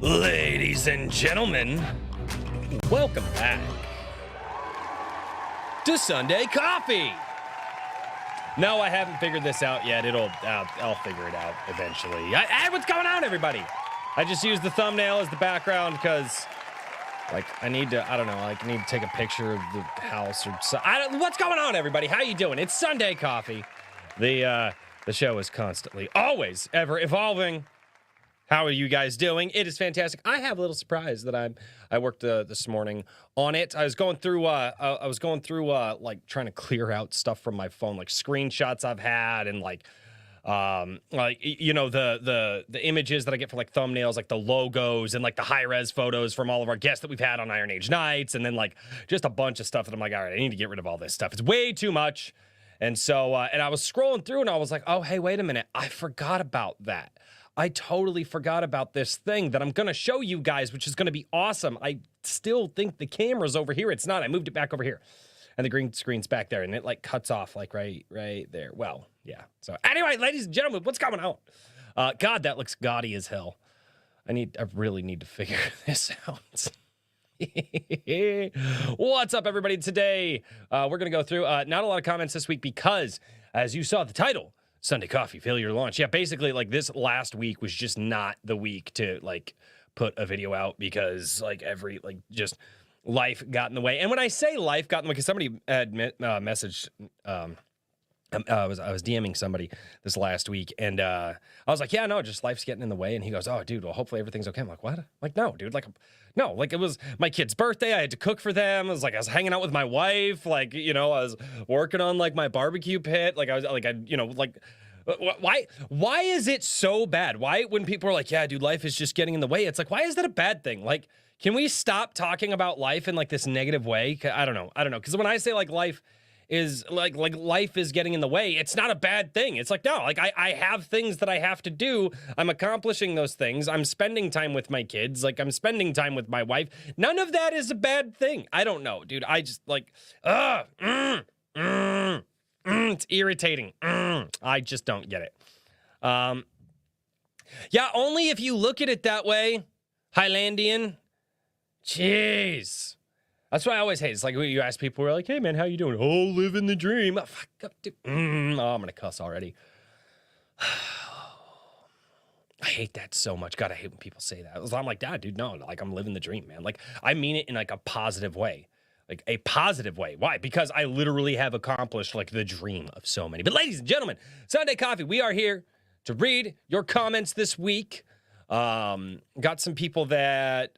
Ladies and gentlemen, welcome back to Sunday Coffee. No, I haven't figured this out yet. I'll figure it out eventually. Hey, what's going on, everybody? I just used the thumbnail as the background because, I need to take a picture of the house or something. What's going on, everybody? How you doing? It's Sunday Coffee. The show is constantly, always, ever evolving. How are you guys doing? It is fantastic. I have a little surprise that I worked this morning on it. I was going through trying to clear out stuff from my phone, like screenshots I've had and the images that I get for like thumbnails, like the logos and like the high res photos from all of our guests that we've had on Iron Age Nights, and then like just a bunch of stuff that I'm like, all right, I need to get rid of all this stuff. It's way too much. And so and I was scrolling through and I was like, oh, hey, wait a minute. I forgot about that. I totally forgot about this thing that I'm going to show you guys, which is going to be awesome. I still think the camera's over here. It's not. I moved it back over here. And the green screen's back there. And it like cuts off like right there. Well, yeah. So anyway, ladies and gentlemen, what's going on? God, that looks gaudy as hell. I really need to figure this out. What's up, everybody? Today, we're going to go through not a lot of comments this week because, as you saw the title, Sunday Coffee, failure launch. Yeah, basically, like, this last week was just not the week to, like, put a video out because, like, just life got in the way. And when I say life got in the way, because somebody had messaged, I was DMing somebody this last week, and I was like, yeah, no, just life's getting in the way. And he goes, oh, dude, well, hopefully everything's okay. I'm like, what? Like, no, dude, no, it was my kid's birthday. I had to cook for them. I was hanging out with my wife. I was working on, like, my barbecue pit. Why is it so bad? Why, when people are like, yeah, dude, life is just getting in the way, it's like, why is that a bad thing? Like, can we stop talking about life in, like, this negative way? I don't know. Because when I say, like, life is life is getting in the way, it's not a bad thing. It's like, no, like I have things that I have to do. I'm accomplishing those things. I'm spending time with my kids. Like, I'm spending time with my wife. None of that is a bad thing. I don't know, dude. I just it's irritating. I just don't get it. Yeah, only if you look at it that way, Highlandian. Jeez. That's what I always hate. It's like when you ask people, we're like, hey, man, how you doing? Oh, living the dream. Oh, fuck up, dude. Oh, I'm going to cuss already. I hate that so much. God, I hate when people say that. I'm like, dude, no, like, I'm living the dream, man. Like, I mean it in, like, a positive way. Like, a positive way. Why? Because I literally have accomplished, like, the dream of so many. But ladies and gentlemen, Sunday Coffee, we are here to read your comments this week. Got some people that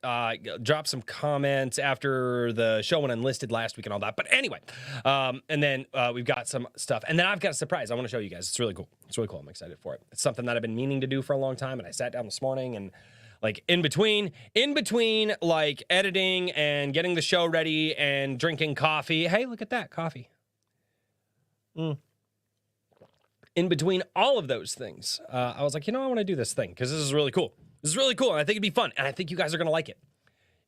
dropped some comments after the show went unlisted last week and all that. But anyway, and then we've got some stuff. And then I've got a surprise I want to show you guys. It's really cool. I'm excited for it. It's something that I've been meaning to do for a long time. And I sat down this morning and, like, in between, like, editing and getting the show ready and drinking coffee. Hey, look at that, coffee. In between all of those things, I was like, I want to do this thing because this is really cool. And I think it'd be fun, and I think you guys are going to like it.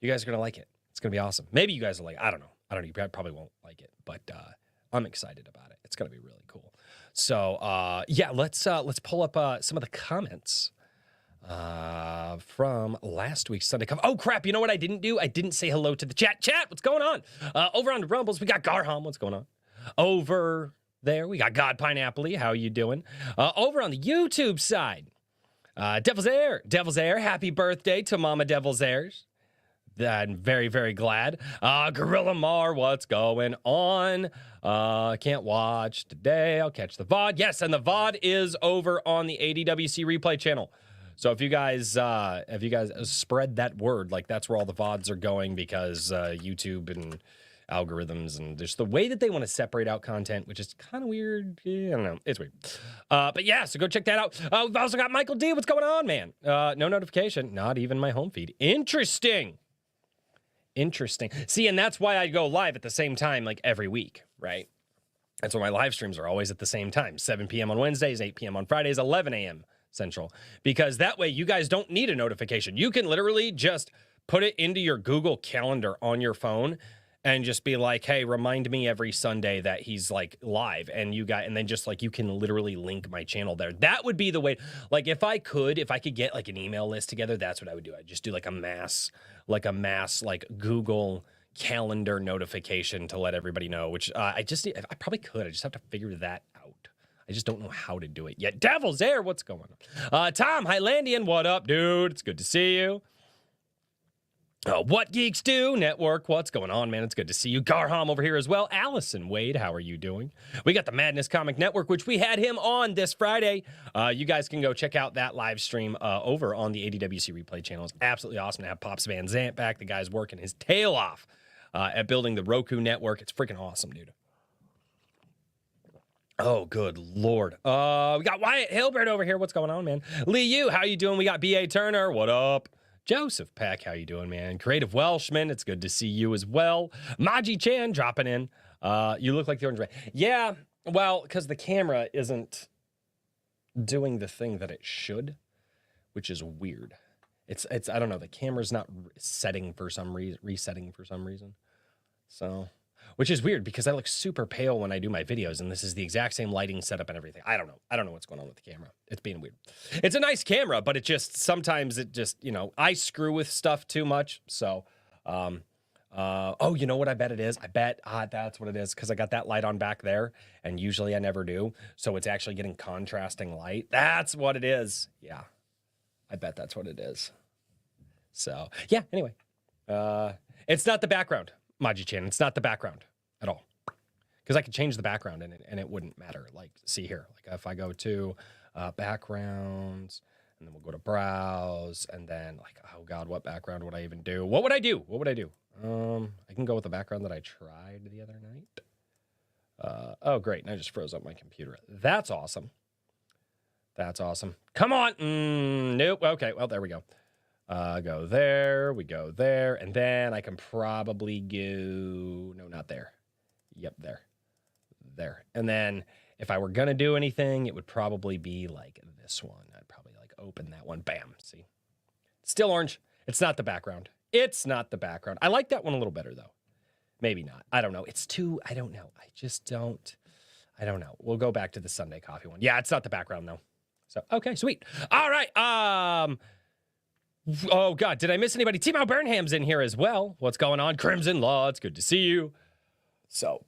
It's going to be awesome. Maybe you guys will like it. I don't know. You probably won't like it, but I'm excited about it. It's going to be really cool. So, yeah, let's pull up some of the comments from last week's Sunday Coffee. Oh, crap. You know what I didn't do? I didn't say hello to the chat. Chat, what's going on? Over on the Rumbles, we got Garham. What's going on? Over there, we got God Pineapple. How you doing? Over on the YouTube side, Devil's Air, happy birthday to Mama Devil's Airs. I'm very, very glad. Gorilla Mar, what's going on? Can't watch today. I'll catch the VOD. Yes, and the VOD is over on the ADWC replay channel. So if you guys spread that word, like, that's where all the VODs are going, because YouTube and algorithms and just the way that they want to separate out content, which is kind of weird. Yeah, I don't know. It's weird. But yeah, so go check that out. We've also got Michael D. What's going on, man? No notification. Not even my home feed. Interesting. See, and that's why I go live at the same time, like, every week, right? That's why my live streams are always at the same time. 7 p.m. on Wednesdays, 8 p.m. on Fridays, 11 a.m. Central. Because that way you guys don't need a notification. You can literally just put it into your Google Calendar on your phone, and just be like, hey, remind me every Sunday that he's like live, and then just like you can literally link my channel there. That would be the way. Like if I could get like an email list together, that's what I would do. I'd just do like a mass like Google Calendar notification to let everybody know, which I probably could. I just have to figure that out. I just don't know how to do it yet. Devil's Air, what's going on? Tom Highlandian, what up, dude? It's good to see you. What Geeks Do Network, what's going on, man? It's good to see you. Garham over here as well. Allison Wade, how are you doing? We got the Madness Comic Network, which we had him on this Friday. You guys can go check out that live stream over on the ADWC Replay channel. It's absolutely awesome to have Pops Van Zant back. The guy's working his tail off at building the Roku network. It's freaking awesome, dude. Oh, good Lord. We got Wyatt Hilbert over here. What's going on, man? Lee Yu, how you doing? We got B.A. Turner. What up? Joseph Peck, how you doing, man? Creative Welshman, it's good to see you as well. Maji Chan dropping in. You look like the orange man. Yeah, well, because the camera isn't doing the thing that it should, which is weird. It's I don't know, the camera's not resetting for some reason. So, which is weird because I look super pale when I do my videos, and this is the exact same lighting setup and everything. I don't know what's going on with the camera. It's being weird. It's a nice camera, but sometimes I screw with stuff too much. So, oh, you know what I bet it is? I bet that's what it is, because I got that light on back there, and usually I never do. So it's actually getting contrasting light. That's what it is. Yeah, I bet that's what it is. So, yeah, anyway. It's not the background. Maji-chan, it's not the background at all, because I could change the background and it wouldn't matter. Like, see here, like if I go to backgrounds, and then we'll go to browse, and then like, oh God, what background would I even do? What would I do? I can go with the background that I tried the other night. Oh great, and I just froze up my computer. That's awesome. Come on. Nope. Okay, well, there we go. Go there, we go there, and then I can probably go, no, not there. Yep, there. And then if I were going to do anything, it would probably be like this one. I'd probably like open that one. Bam, see? Still orange. It's not the background. I like that one a little better, though. Maybe not. I don't know. I don't know. I don't know. We'll go back to the Sunday coffee one. Yeah, it's not the background, though. So, okay, sweet. All right, oh, God, did I miss anybody? Timo Burnham's in here as well. What's going on? Crimson Law, it's good to see you. So,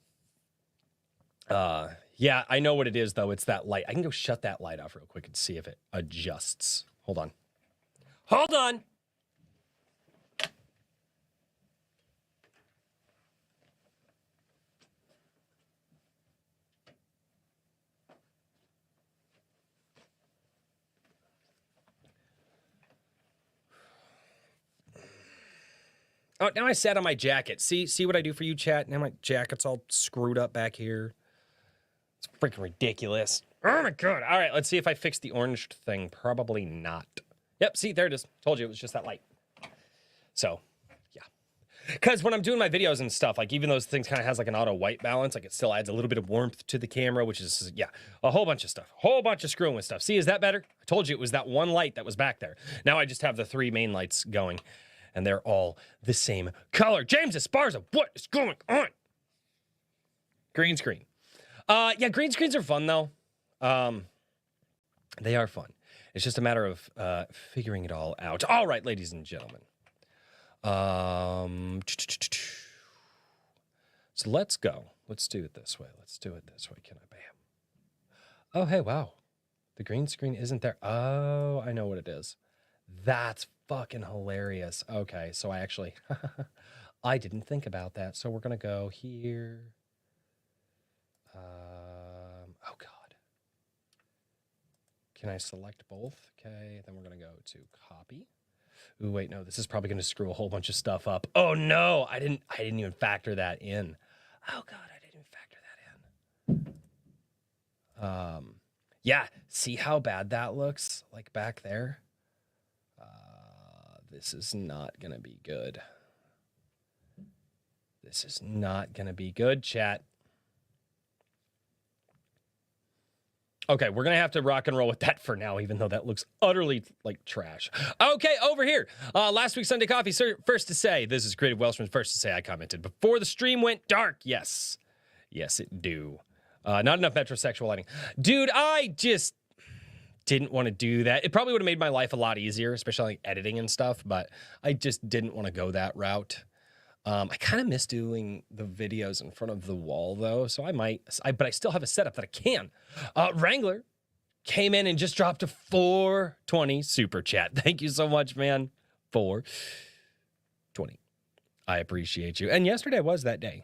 yeah, I know what it is, though. It's that light. I can go shut that light off real quick and see if it adjusts. Hold on. Oh, now I sat on my jacket. See what I do for you, chat? Now my jacket's all screwed up back here. It's freaking ridiculous. Oh my God. All right, let's see if I fixed the orange thing. Probably not. Yep, see, there it is. Told you it was just that light. So, yeah. Because when I'm doing my videos and stuff, like even those things kind of has like an auto white balance, like it still adds a little bit of warmth to the camera, which is, yeah, a whole bunch of stuff. Whole bunch of screwing with stuff. See, is that better? I told you it was that one light that was back there. Now I just have the 3 main lights going, and they're all the same color. James Esparza, what is going on? Green screen. Yeah, green screens are fun, though. They are fun. It's just a matter of figuring it all out. All right, ladies and gentlemen. So let's go. Let's do it this way. Can I? Bam. Oh, hey, wow. The green screen isn't there. Oh, I know what it is. That's fucking hilarious. Okay, so I actually, I didn't think about that. So we're going to go here. Oh, God. Can I select both? Okay, then we're going to go to copy. Ooh, wait, no, this is probably going to screw a whole bunch of stuff up. Oh, no, I didn't even factor that in. Oh, God, I didn't even factor that in. Yeah, see how bad that looks, like back there? This is not going to be good. This is not going to be good, chat. Okay, we're gonna have to rock and roll with that for now, even though that looks utterly like trash. Okay, over here. Last week's Sunday Coffee, first to say, this is Creative Welshman, first to say I commented, before the stream went dark. Yes. Yes, it do. Not enough metrosexual lighting. Dude, I just didn't want to do that. It probably would have made my life a lot easier, especially like editing and stuff, but I just didn't want to go that route. I kind of miss doing the videos in front of the wall, though, so but I still have a setup that I can. Wrangler came in and just dropped a 420 super chat. Thank you so much, man. 420. I appreciate you. And yesterday was that day.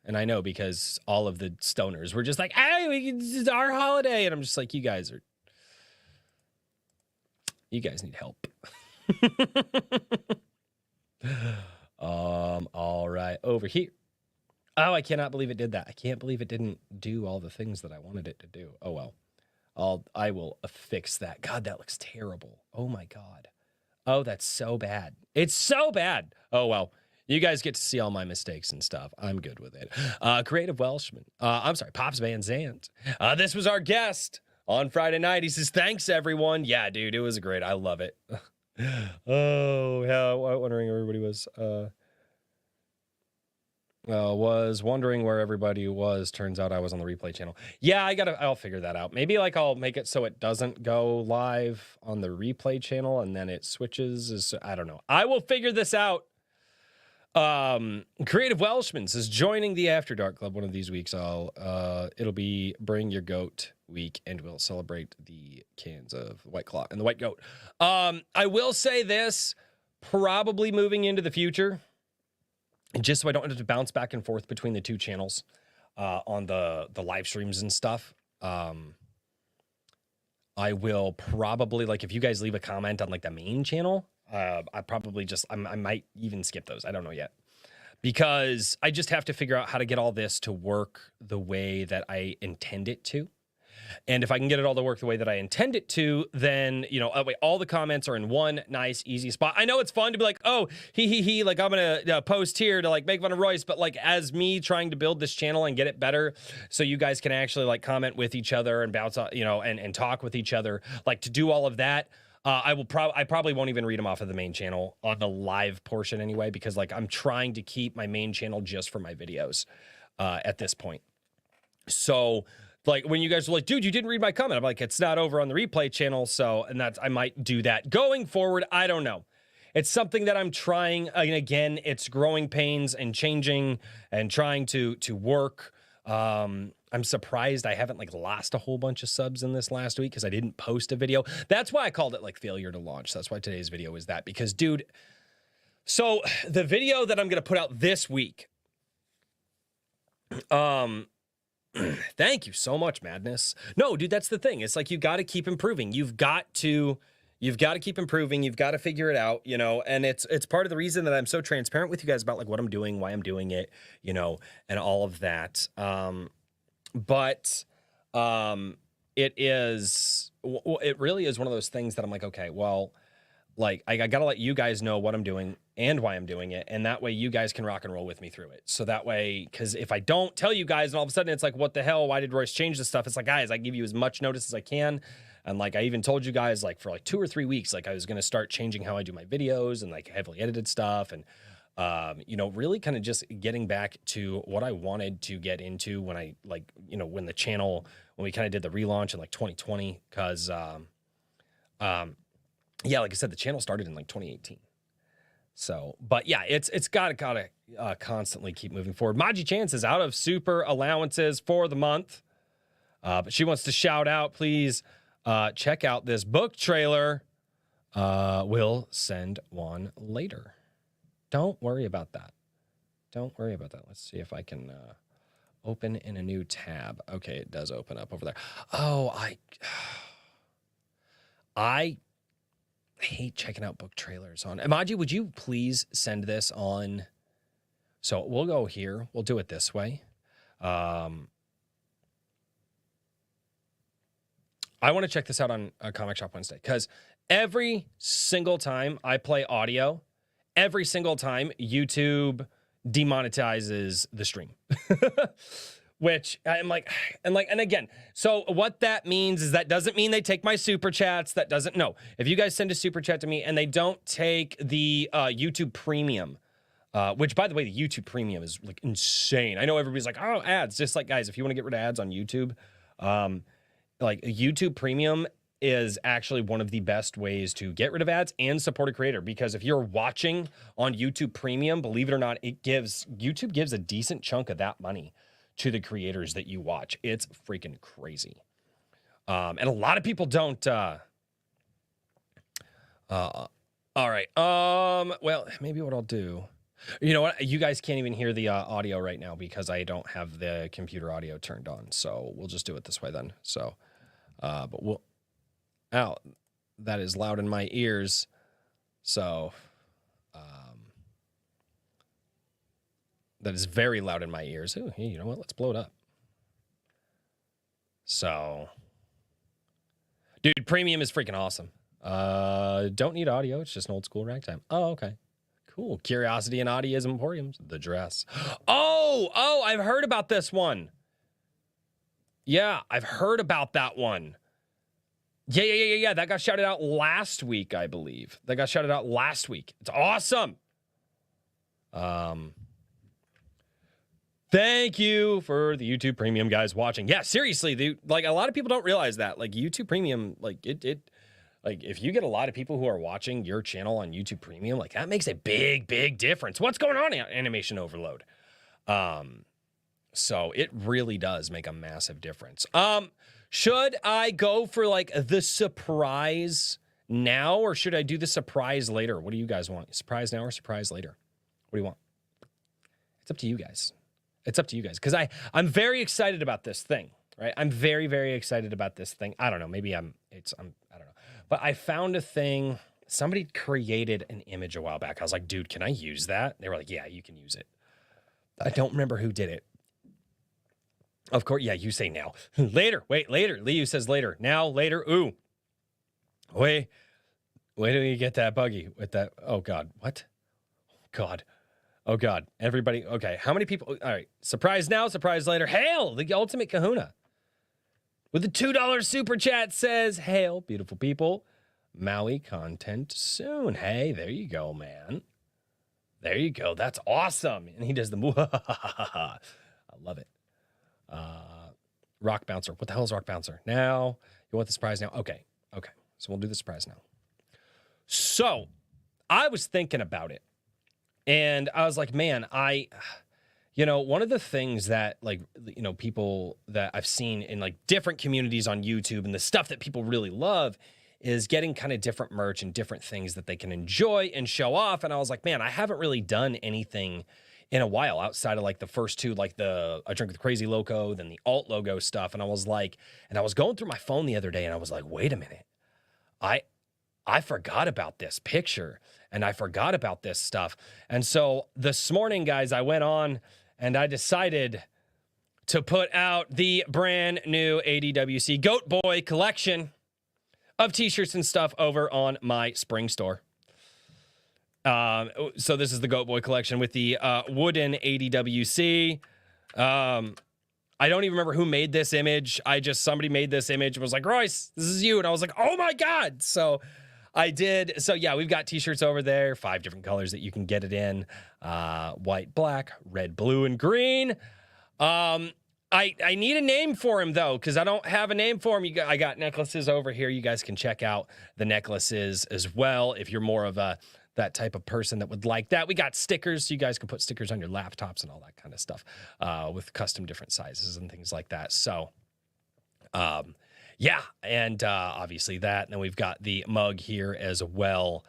And I know because all of the stoners were just like, hey, it's our holiday. And I'm just like, you guys need help. All right, over here. Oh, I cannot believe it did that. I can't believe it didn't do all the things that I wanted it to do. Oh, well. I will fix that. God, that looks terrible. Oh, my God. Oh, that's so bad. It's so bad. Oh, well. You guys get to see all my mistakes and stuff. I'm good with it. Creative Welshman. I'm sorry, Pops Van Zandt. This was our guest on Friday night. He says, thanks, everyone. Yeah, dude, it was great. I love it. Oh, yeah, wondering where everybody was wondering where everybody was. Turns out I was on the replay channel. Yeah, I'll figure that out. Maybe like I'll make it so it doesn't go live on the replay channel and then it switches. I don't know. I will figure this out. Creative Welshman says joining the After Dark Club one of these weeks. It'll be Bring Your Goat week and we'll celebrate the cans of White Claw and the White Goat. I will say this, probably moving into the future, just so I don't have to bounce back and forth between the two channels, on the live streams and stuff. I will probably, like, if you guys leave a comment on like the main channel, I might even skip those. I don't know yet, because I just have to figure out how to get all this to work the way that I intend it to. And if I can get it all to work the way that I intend it to, then, all the comments are in one nice, easy spot. I know it's fun to be like, oh, he, like, I'm going to post here to, like, make fun of Royce. But, like, as me trying to build this channel and get it better so you guys can actually, like, comment with each other and bounce, and talk with each other, like, to do all of that, I probably won't even read them off of the main channel on the live portion anyway, because, like, I'm trying to keep my main channel just for my videos at this point. So, like, when you guys are like, dude, you didn't read my comment, I'm like, it's not over on the replay channel. So, and I might do that going forward. I don't know. It's something that I'm trying. And again, it's growing pains and changing and trying to work. I'm surprised I haven't, like, lost a whole bunch of subs in this last week because I didn't post a video. That's why I called it, like, failure to launch. That's why today's video is that, because, dude, so the video that I'm going to put out this week, thank you so much, Madness. No, dude, that's the thing. It's like, you got to keep improving. You've got to keep improving. You've got to figure it out, and it's part of the reason that I'm so transparent with you guys about, like, what I'm doing, why I'm doing it, and all of that. But it really is one of those things that I'm like, okay, well, like, I got to let you guys know what I'm doing and why I'm doing it. And that way you guys can rock and roll with me through it. So that way, because if I don't tell you guys and all of a sudden it's like, what the hell? Why did Royce change this stuff? It's like, guys, I give you as much notice as I can. And, like, I even told you guys, like, for like 2 or 3 weeks, like, I was going to start changing how I do my videos and, like, heavily edited stuff. And, really kind of just getting back to what I wanted to get into when I, like, when we kind of did the relaunch in, like, 2020. Because, yeah, like I said, the channel started in, like, 2018. So, but yeah, it's gotta constantly keep moving forward. Maji Chance is out of super allowances for the month, but she wants to shout out, please check out this book trailer. We'll send one later. Don't worry about that. Don't worry about that. Let's see if I can open in a new tab. Okay, it does open up over there. Oh, I hate checking out book trailers on. Imaji, would you please send this on? So we'll go here. We'll do it this way. I want to check this out on Comic Shop Wednesday, because every single time I play audio, every single time YouTube demonetizes the stream. which I'm like, and again, so what that means is that doesn't mean they take my super chats. That doesn't, no. If you guys send a super chat to me and they don't take the YouTube Premium, which by the way, the YouTube Premium is like insane. I know everybody's like, oh, ads. Just like, guys, if you want to get rid of ads on YouTube, like YouTube Premium is actually one of the best ways to get rid of ads and support a creator, because if you're watching on YouTube Premium, believe it or not, YouTube gives a decent chunk of that money to the creators that you watch. It's freaking crazy. And a lot of people don't, all right. Well, maybe what I'll do, you know what? You guys can't even hear the audio right now because I don't have the computer audio turned on. So we'll just do it this way then. So, but we'll, ow, that is loud in my ears. So, that is very loud in my ears. Ooh, hey, you know what? Let's blow it up. So, dude, Premium is freaking awesome. Don't need audio. It's just an old school ragtime. Oh, okay. Cool. Curiosity and Audioism Emporiums. The dress. Oh, I've heard about this one. Yeah, I've heard about that one. Yeah. That got shouted out last week, I believe. That got shouted out last week. It's awesome. Thank you for the YouTube Premium guys watching. Yeah, seriously, like a lot of people don't realize that. Like YouTube Premium, like it like if you get a lot of people who are watching your channel on YouTube Premium, like that makes a big difference. What's going on, Animation Overload? So it really does make a massive difference. Should I go for like the surprise now, or should I do the surprise later? What do you guys want? Surprise now or surprise later? What do you want? It's up to you guys. It's up to you guys, because I'm very excited about this thing, right? I'm very excited about this thing. I don't know. Maybe I don't know. But I found a thing. Somebody created an image a while back. I was like, dude, can I use that? They were like, yeah, you can use it. I don't remember who did it. Of course, yeah, you say now. Later. Wait, later. Liu says later. Now, later. Ooh. Wait till you get that buggy with that. Oh, God. What? God. Oh, God. Everybody. Okay. How many people? All right. Surprise now, surprise later. Hail, the ultimate kahuna. With the $2 super chat says, hail, beautiful people. Maui content soon. Hey, there you go, man. There you go. That's awesome. And he does the I love it. Rock Bouncer. What the hell is Rock Bouncer? Now, you want the surprise now? Okay. So we'll do the surprise now. So, I was thinking about it. And I was like, man, one of the things that, like, people that I've seen in, like, different communities on YouTube and the stuff that people really love is getting kind of different merch and different things that they can enjoy and show off. And I was like, man, I haven't really done anything in a while outside of, like, the first two, like the I Drink with Crazy Loco, then the alt logo stuff. And I was like, and I was going through my phone the other day and I was like, wait a minute. I forgot about this picture and I forgot about this stuff. And so this morning, guys, I went on and I decided to put out the brand new ADWC Goat Boy collection of t-shirts and stuff over on my spring store. So this is the Goat Boy collection with the wooden ADWC. I don't even remember who made this image. Somebody made this image and was like, Royce, this is you. And I was like, oh my God. So I did. So yeah, we've got t-shirts over there, 5 different colors that you can get it in. White, black, red, blue, and green. I need a name for him though, because I don't have a name for him. I got necklaces over here. You guys can check out the necklaces as well if you're more of that type of person that would like that. We got stickers, so you guys can put stickers on your laptops and all that kind of stuff with custom different sizes and things like that. So, yeah, and obviously that. And then we've got the mug here as well.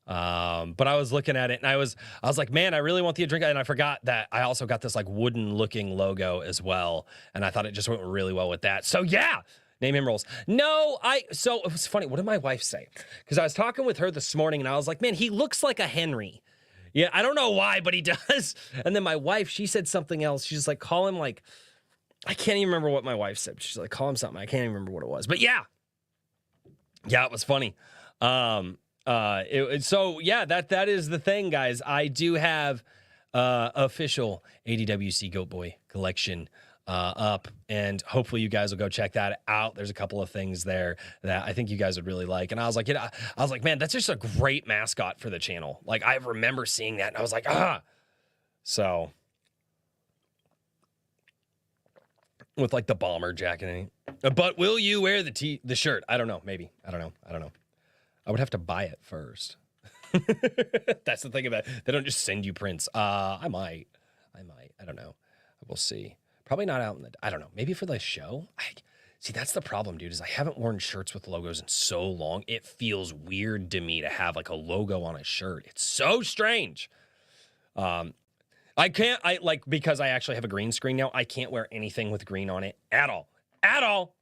But I was looking at it and I was like, man, I really want the drink. And I forgot that I also got this like wooden looking logo as well. And I thought it just went really well with that. So yeah, name him rolls. No, so it was funny. What did my wife say? Because I was talking with her this morning and I was like, man, he looks like a Henry. Yeah, I don't know why, but he does. And then my wife, she said something else. She's like, call him like, I can't even remember what my wife said. She's like, call him something. I can't even remember what it was. But yeah, it was funny. So yeah, that is the thing, guys. I do have official ADWC Goat Boy collection up, and hopefully you guys will go check that out. There's a couple of things there that I think you guys would really like. And I was like, man, that's just a great mascot for the channel. Like, I remember seeing that and I was like, so with like the bomber jacket. But will you wear the shirt? I don't know. Maybe. I don't know. I would have to buy it first. That's the thing about it. They don't just send you prints. I might. I don't know. We'll see. Probably not out in the, I don't know. Maybe for the show. See, that's the problem, dude, is I haven't worn shirts with logos in so long. It feels weird to me to have like a logo on a shirt. It's so strange. Because I actually have a green screen now, I can't wear anything with green on it at all. At all.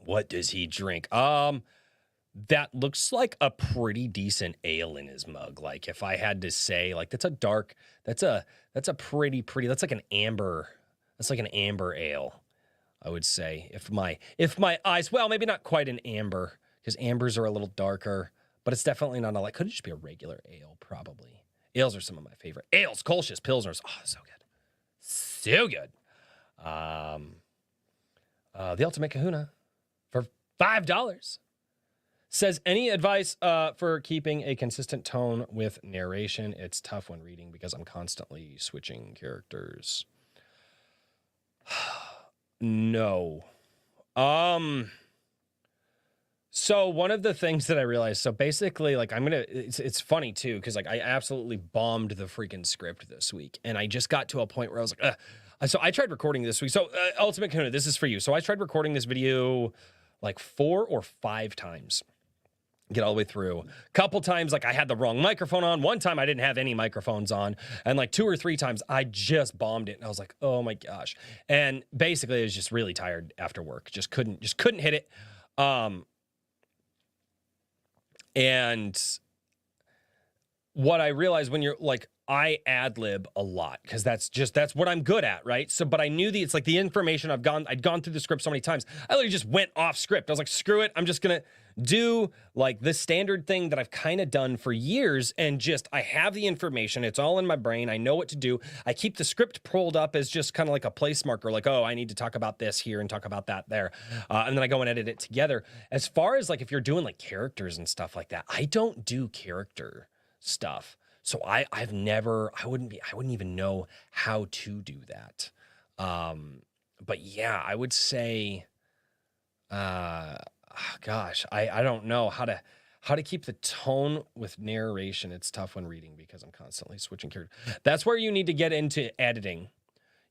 What does he drink? That looks like a pretty decent ale in his mug. Like, if I had to say, like, that's a pretty, that's like an amber ale, I would say. If my eyes, well, maybe not quite an amber, because ambers are a little darker, but it's definitely not could it just be a regular ale? Probably. Ales are some of my favorite. Ales, Kolsch's, Pilsners. Oh, so good. So good. The Ultimate Kahuna for $5. Says, any advice for keeping a consistent tone with narration? It's tough when reading because I'm constantly switching characters. No. So one of the things that I realized, so basically, like, it's funny too, because like I absolutely bombed the freaking script this week, and I just got to a point where I was like, so I tried recording this week. So Ultimate Kahuna, this is for you. So I tried recording this video like 4 or 5 times. Get all the way through. A couple times, like, I had the wrong microphone on. One time I didn't have any microphones on. And like 2 or 3 times I just bombed it. And I was like, oh my gosh. And basically I was just really tired after work. Just couldn't hit it. And what I realized when you're like, I ad lib a lot because that's what I'm good at, right? So, but I knew it's like the information I'd gone through the script so many times. I literally just went off script. I was like, screw it. I'm just gonna do like the standard thing that I've kind of done for years, and just I have the information. It's all in my brain. I know what to do. I keep the script pulled up as just kind of like a place marker, like, oh, I need to talk about this here and talk about that there, and then I go and edit it together. As far as like if you're doing like characters and stuff like that, I don't do character stuff. So I wouldn't even know how to do that. But yeah, I would say, gosh, I don't know how to keep the tone with narration. It's tough when reading because I'm constantly switching characters. That's where you need to get into editing.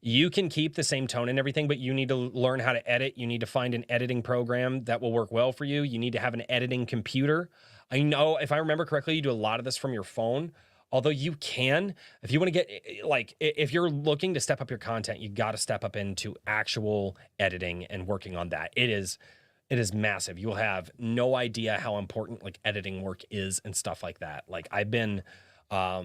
You can keep the same tone and everything, but you need to learn how to edit. You need to find an editing program that will work well for you. You need to have an editing computer. I know, if I remember correctly, you do a lot of this from your phone. Although you can, if you want to get, like, if you're looking to step up your content, you got to step up into actual editing and working on that. It is massive. You will have no idea how important like editing work is and stuff like that. Like, I've been, there,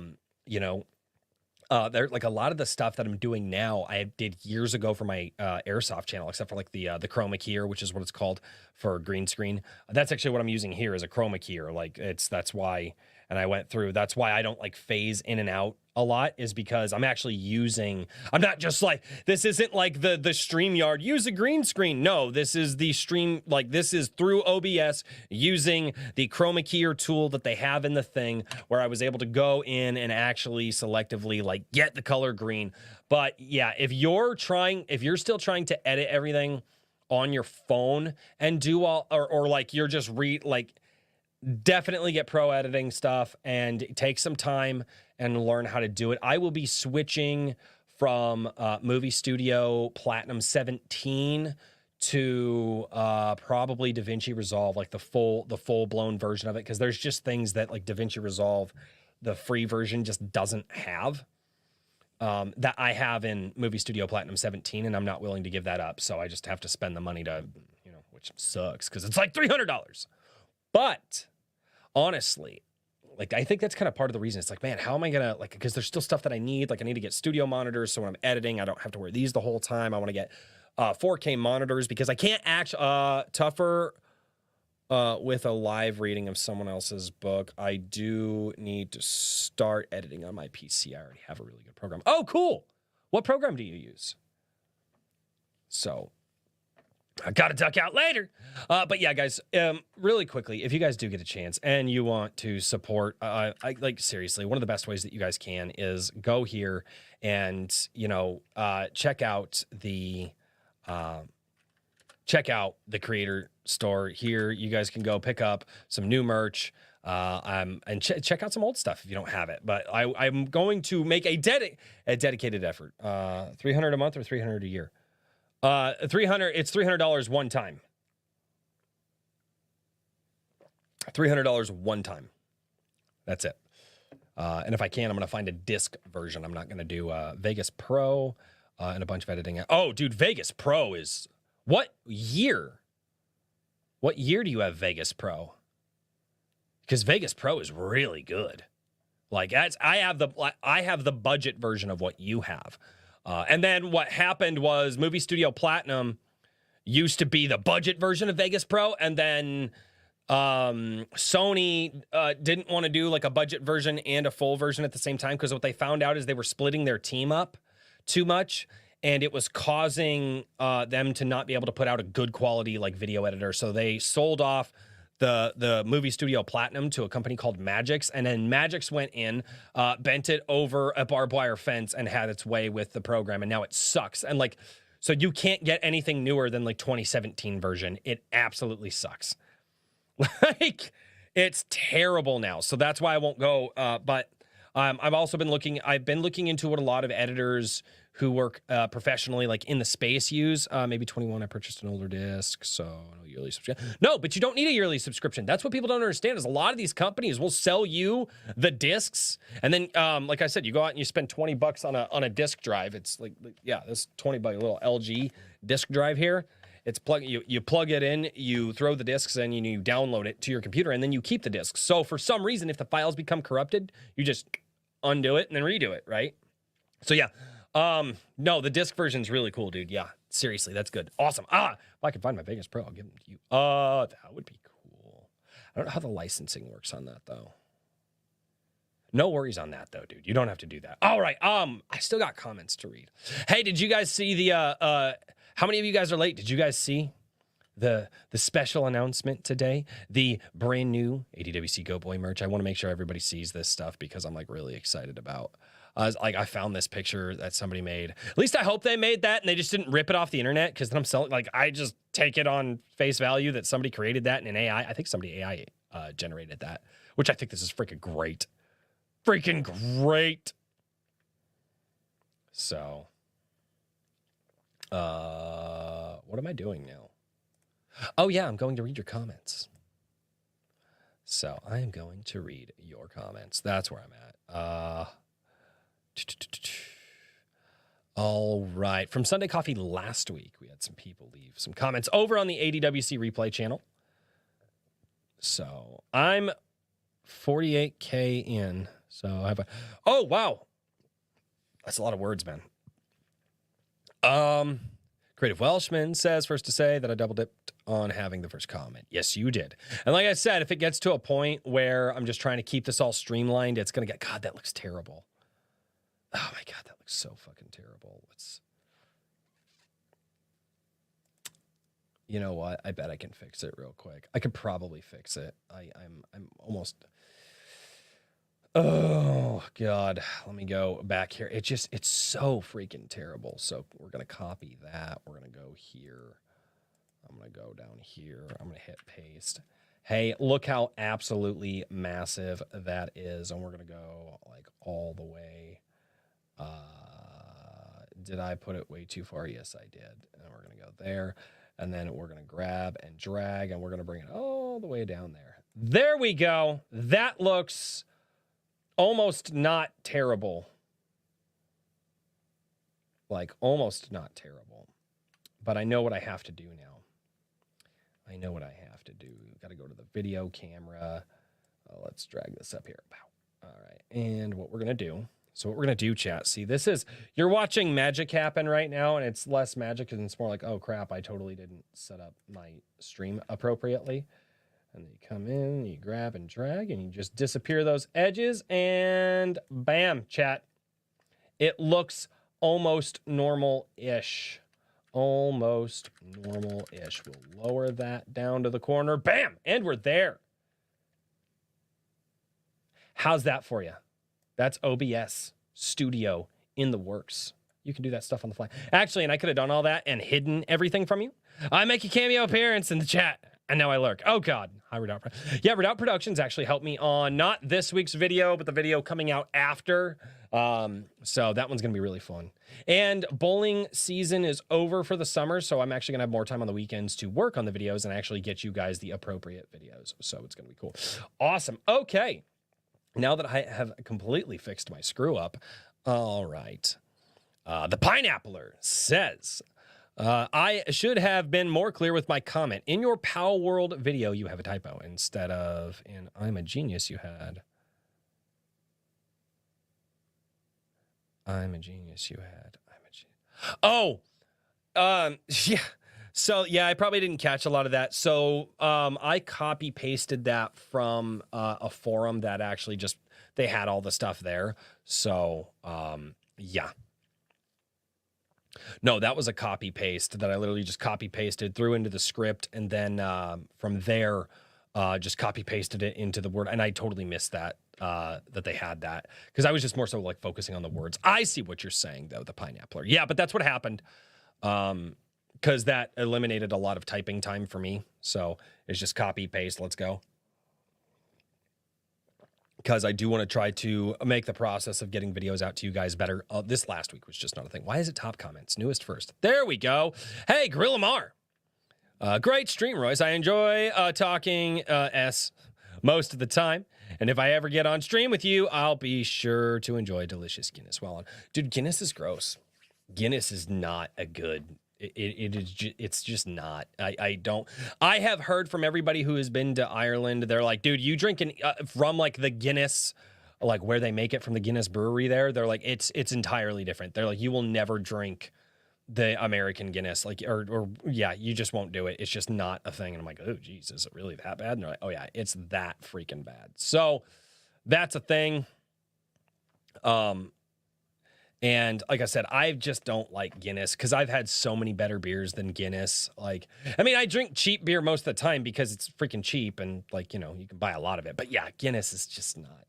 like, a lot of the stuff that I'm doing now, I did years ago for my Airsoft channel, except for like the chroma keyer, which is what it's called for green screen. That's actually what I'm using here is a chroma keyer. Like, that's why. And I went through, that's why I don't like phase in and out a lot, is because I'm actually I'm not just like, this isn't like the StreamYard, use a green screen. No, this is the stream, like, this is through OBS using the chroma keyer tool that they have in the thing, where I was able to go in and actually selectively like get the color green. But yeah, if you're still trying to edit everything on your phone and do all, or like you're just definitely get pro editing stuff and take some time and learn how to do it. I will be switching from Movie Studio Platinum 17 to probably DaVinci Resolve, like the full blown version of it, because there's just things that like DaVinci Resolve, the free version, just doesn't have, that I have in Movie Studio Platinum 17, and I'm not willing to give that up. So I just have to spend the money to, which sucks because it's like $300. But honestly, like, I think that's kind of part of the reason. It's like, man, how am I gonna, like, because there's still stuff that I need. Like, I need to get studio monitors, so when I'm editing, I don't have to wear these the whole time. I want to get 4K monitors, because I can't tougher with a live reading of someone else's book. I do need to start editing on my PC. I already have a really good program. Oh, cool. What program do you use? So I got to duck out later. But yeah, guys, really quickly, if you guys do get a chance and you want to support, seriously, one of the best ways that you guys can is go here and, check out the creator store here. You guys can go pick up some new merch. And check out some old stuff if you don't have it. But I'm going to make a dedicated effort. $300 a month or $300 a year. It's $300 one time. $300 one time. That's it. And if I can, I'm going to find a disc version. I'm not going to do Vegas Pro and a bunch of editing. Oh, dude, Vegas Pro is... What year? What year do you have Vegas Pro? Because Vegas Pro is really good. Like, I have the budget version of what you have. And then what happened was Movie Studio Platinum used to be the budget version of Vegas Pro, and then Sony didn't want to do like a budget version and a full version at the same time, because what they found out is they were splitting their team up too much, and it was causing them to not be able to put out a good quality like video editor. So they sold off the Movie Studio Platinum to a company called Magix, and then Magix went in, bent it over a barbed wire fence and had its way with the program, and now it sucks. And like, so you can't get anything newer than like 2017 version. It absolutely sucks. Like, it's terrible now. So that's why I won't go. But I've been looking into what a lot of editors who work professionally, like in the space, use. Maybe 21, I purchased an older disc, so no yearly subscription. No, but you don't need a yearly subscription. That's what people don't understand, is a lot of these companies will sell you the discs, and then, like I said, you go out and you spend $20 on a disc drive. It's like yeah, this $20 little LG disc drive here. It's you plug it in, you throw the discs in, and you download it to your computer, and then you keep the discs. So for some reason, if the files become corrupted, you just undo it and then redo it, right? So yeah. No, the disc version's really cool, dude. Yeah, seriously, that's good. Awesome. If I can find my Vegas Pro, I'll give them to you. That would be cool. I don't know how the licensing works on that, though. No worries on that, though, dude. You don't have to do that. All right. I still got comments to read. Hey, did you guys see the, how many of you guys are late? Did you guys see the special announcement today? The brand new ADWC Go Boy merch. I want to make sure everybody sees this stuff because I'm like really excited about. I found this picture that somebody made. At least I hope they made that and they just didn't rip it off the internet, because then I'm selling, like, I just take it on face value that somebody created that in an AI. I think somebody AI generated that, which I think this is freaking great. Freaking great. So, what am I doing now? Oh yeah, I'm going to read your comments. So I am going to read your comments. That's where I'm at. All right. From Sunday Coffee last week, we had some people leave some comments over on the ADWC replay channel. So I'm 48K in. So I have oh, wow. That's a lot of words, man. Creative Welshman says, first to say that I double dipped on having the first comment. Yes, you did. And like I said, if it gets to a point where I'm just trying to keep this all streamlined, it's going to get, God, that looks terrible. Oh my God, that looks so fucking terrible. You know what? I bet I can fix it real quick. I could probably fix it. I'm almost. Oh God, let me go back here. It's so freaking terrible. So we're gonna copy that. We're gonna go here. I'm gonna go down here. I'm gonna hit paste. Hey, look how absolutely massive that is, and we're gonna go like all the way. Did I put it way too far? Yes, I did. And we're going to go there, and then we're going to grab and drag, and we're going to bring it all the way down there. There we go. That looks almost not terrible. Like, almost not terrible. But I know what I have to do now. I know what I have to do. Got to go to the video camera. Let's drag this up here. All right. And what we're going to do. So what we're going to do, chat, see, this is, you're watching magic happen right now, and it's less magic, and it's more like, oh, crap, I totally didn't set up my stream appropriately. And you come in, you grab and drag, and you just disappear those edges, and bam, chat. It looks almost normal-ish. Almost normal-ish. We'll lower that down to the corner. Bam! And we're there. How's that for you? That's OBS Studio in the works. You can do that stuff on the fly. Actually, and I could have done all that and hidden everything from you. I make a cameo appearance in the chat, and now I lurk. Oh, God. Hi, Redoubt. Yeah, Redoubt Productions actually helped me on not this week's video, but the video coming out after. So that one's going to be really fun. And bowling season is over for the summer, so I'm actually going to have more time on the weekends to work on the videos and actually get you guys the appropriate videos. So it's going to be cool. Awesome. Okay. Now that I have completely fixed my screw up, all right. The Pineappler says, I should have been more clear with my comment. In your Pow World video, you have a typo. Instead of in I'm a Genius, you had I'm a Genius, you had I'm a Genius. Oh, yeah. So, yeah, I probably didn't catch a lot of that. So I copy pasted that from a forum that actually just, they had all the stuff there. So, yeah. No, that was a copy paste that I literally just copy pasted, threw into the script, and then from there, just copy pasted it into the Word. And I totally missed that, that they had that, because I was just more so like focusing on the words. I see what you're saying, though, the Pineappler. Yeah, but that's what happened. Because that eliminated a lot of typing time for me. So it's just copy, paste, let's go. Because I do want to try to make the process of getting videos out to you guys better. This last week was just not a thing. Why is it top comments? Newest first. There we go. Hey, Gorilla Mar. Great stream, Royce. I enjoy talking S most of the time. And if I ever get on stream with you, I'll be sure to enjoy delicious Guinness while on. Dude, Guinness is gross. Guinness is not a good... It's just not. I have heard from everybody who has been to Ireland. They're like, dude, you drinking from like the Guinness, like where they make it from the Guinness brewery there. They're like, it's entirely different. They're like, you will never drink the American Guinness, like, or yeah, you just won't do it. It's just not a thing. And I'm like, oh, geez, is it really that bad? And they're like, oh yeah, it's that freaking bad. So that's a thing. And like I said, I just don't like Guinness because I've had so many better beers than Guinness. Like, I mean, I drink cheap beer most of the time because it's freaking cheap and like, you know, you can buy a lot of it. But yeah, Guinness is just not.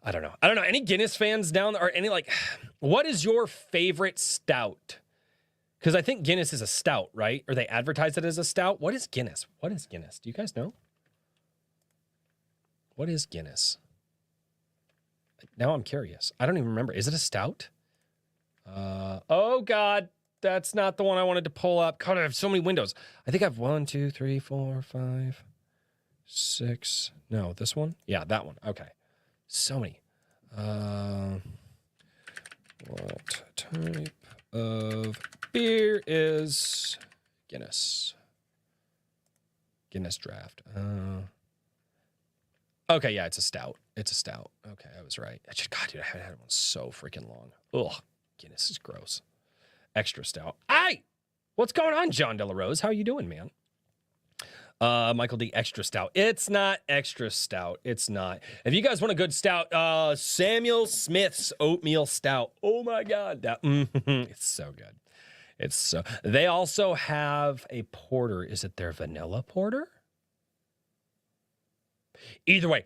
I don't know. Any Guinness fans down there or any like, what is your favorite stout? Because I think Guinness is a stout, right? Or they advertise it as a stout. What is Guinness? What is Guinness? Do you guys know? What is Guinness? Now I'm curious. I don't even remember. Is it a stout? Oh, God. That's not the one I wanted to pull up. God, I have so many windows. I think I have 1, 2, 3, 4, 5, 6. No, this one? Yeah, that one. Okay. So many. What type of beer is Guinness? Guinness draft. Okay, yeah, it's a stout. It's a stout. Okay, I was right. God, dude, I haven't had one so freaking long. Ugh, Guinness is gross. Extra stout. Aye! What's going on, John De La Rose? How are you doing, man? Michael D, extra stout. It's not extra stout. It's not. If you guys want a good stout, Samuel Smith's oatmeal stout. Oh my God, that it's so good. It's so. They also have a porter. Is it their vanilla porter? Either way,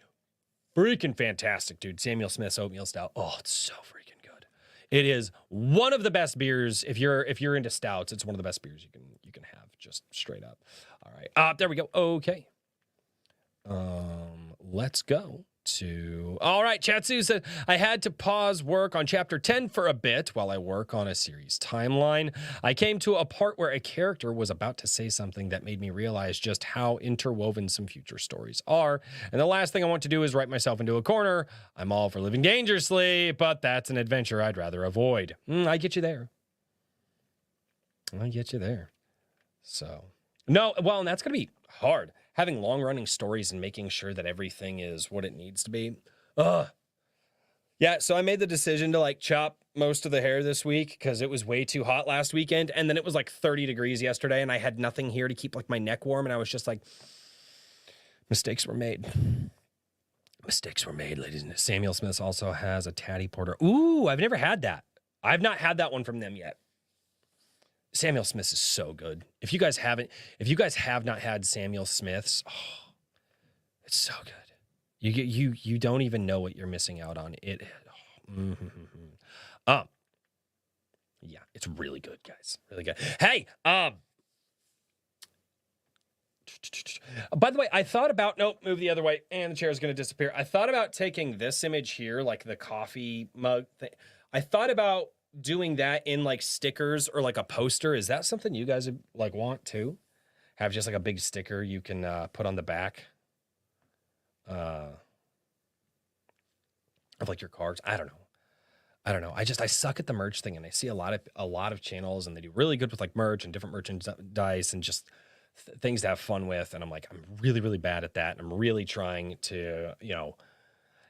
freaking fantastic, dude. Samuel Smith's oatmeal stout. Oh, it's so freaking good. It is one of the best beers. If you're into stouts, it's one of the best beers you can have, just straight up. All right. There we go. Okay. Let's go to... All right, Chatsu said, I had to pause work on Chapter 10 for a bit while I work on a series timeline. I came to a part where a character was about to say something that made me realize just how interwoven some future stories are. And the last thing I want to do is write myself into a corner. I'm all for living dangerously, but that's an adventure I'd rather avoid. I get you there. I get you there. So, no, well, and that's going to be hard. Having long-running stories and making sure that everything is what it needs to be. Yeah, so I made the decision to, like, chop most of the hair this week because it was way too hot last weekend, and then it was, like, 30 degrees yesterday, and I had nothing here to keep, like, my neck warm, and I was just like, mistakes were made. Mistakes were made, ladies and gentlemen. Samuel Smith also has a Tatty Porter. Ooh, I've never had that. I've not had that one from them yet. Samuel Smith's is so good. If you guys have not had Samuel Smith's, oh, it's so good. You don't even know what you're missing out on. Yeah, it's really good, guys. Really good. Hey, by the way, I thought about, nope, move the other way, and the chair is going to disappear. I thought about taking this image here, like the coffee mug thing. I thought about doing that in like stickers or like a poster. Is that something you guys like want to have? Just like a big sticker you can put on the back of like your cards. I don't know. I suck at the merch thing, and I see a lot of channels, and they do really good with like merch and different merchandise and just things to have fun with. And I'm like, I'm really, really bad at that. And I'm really trying to,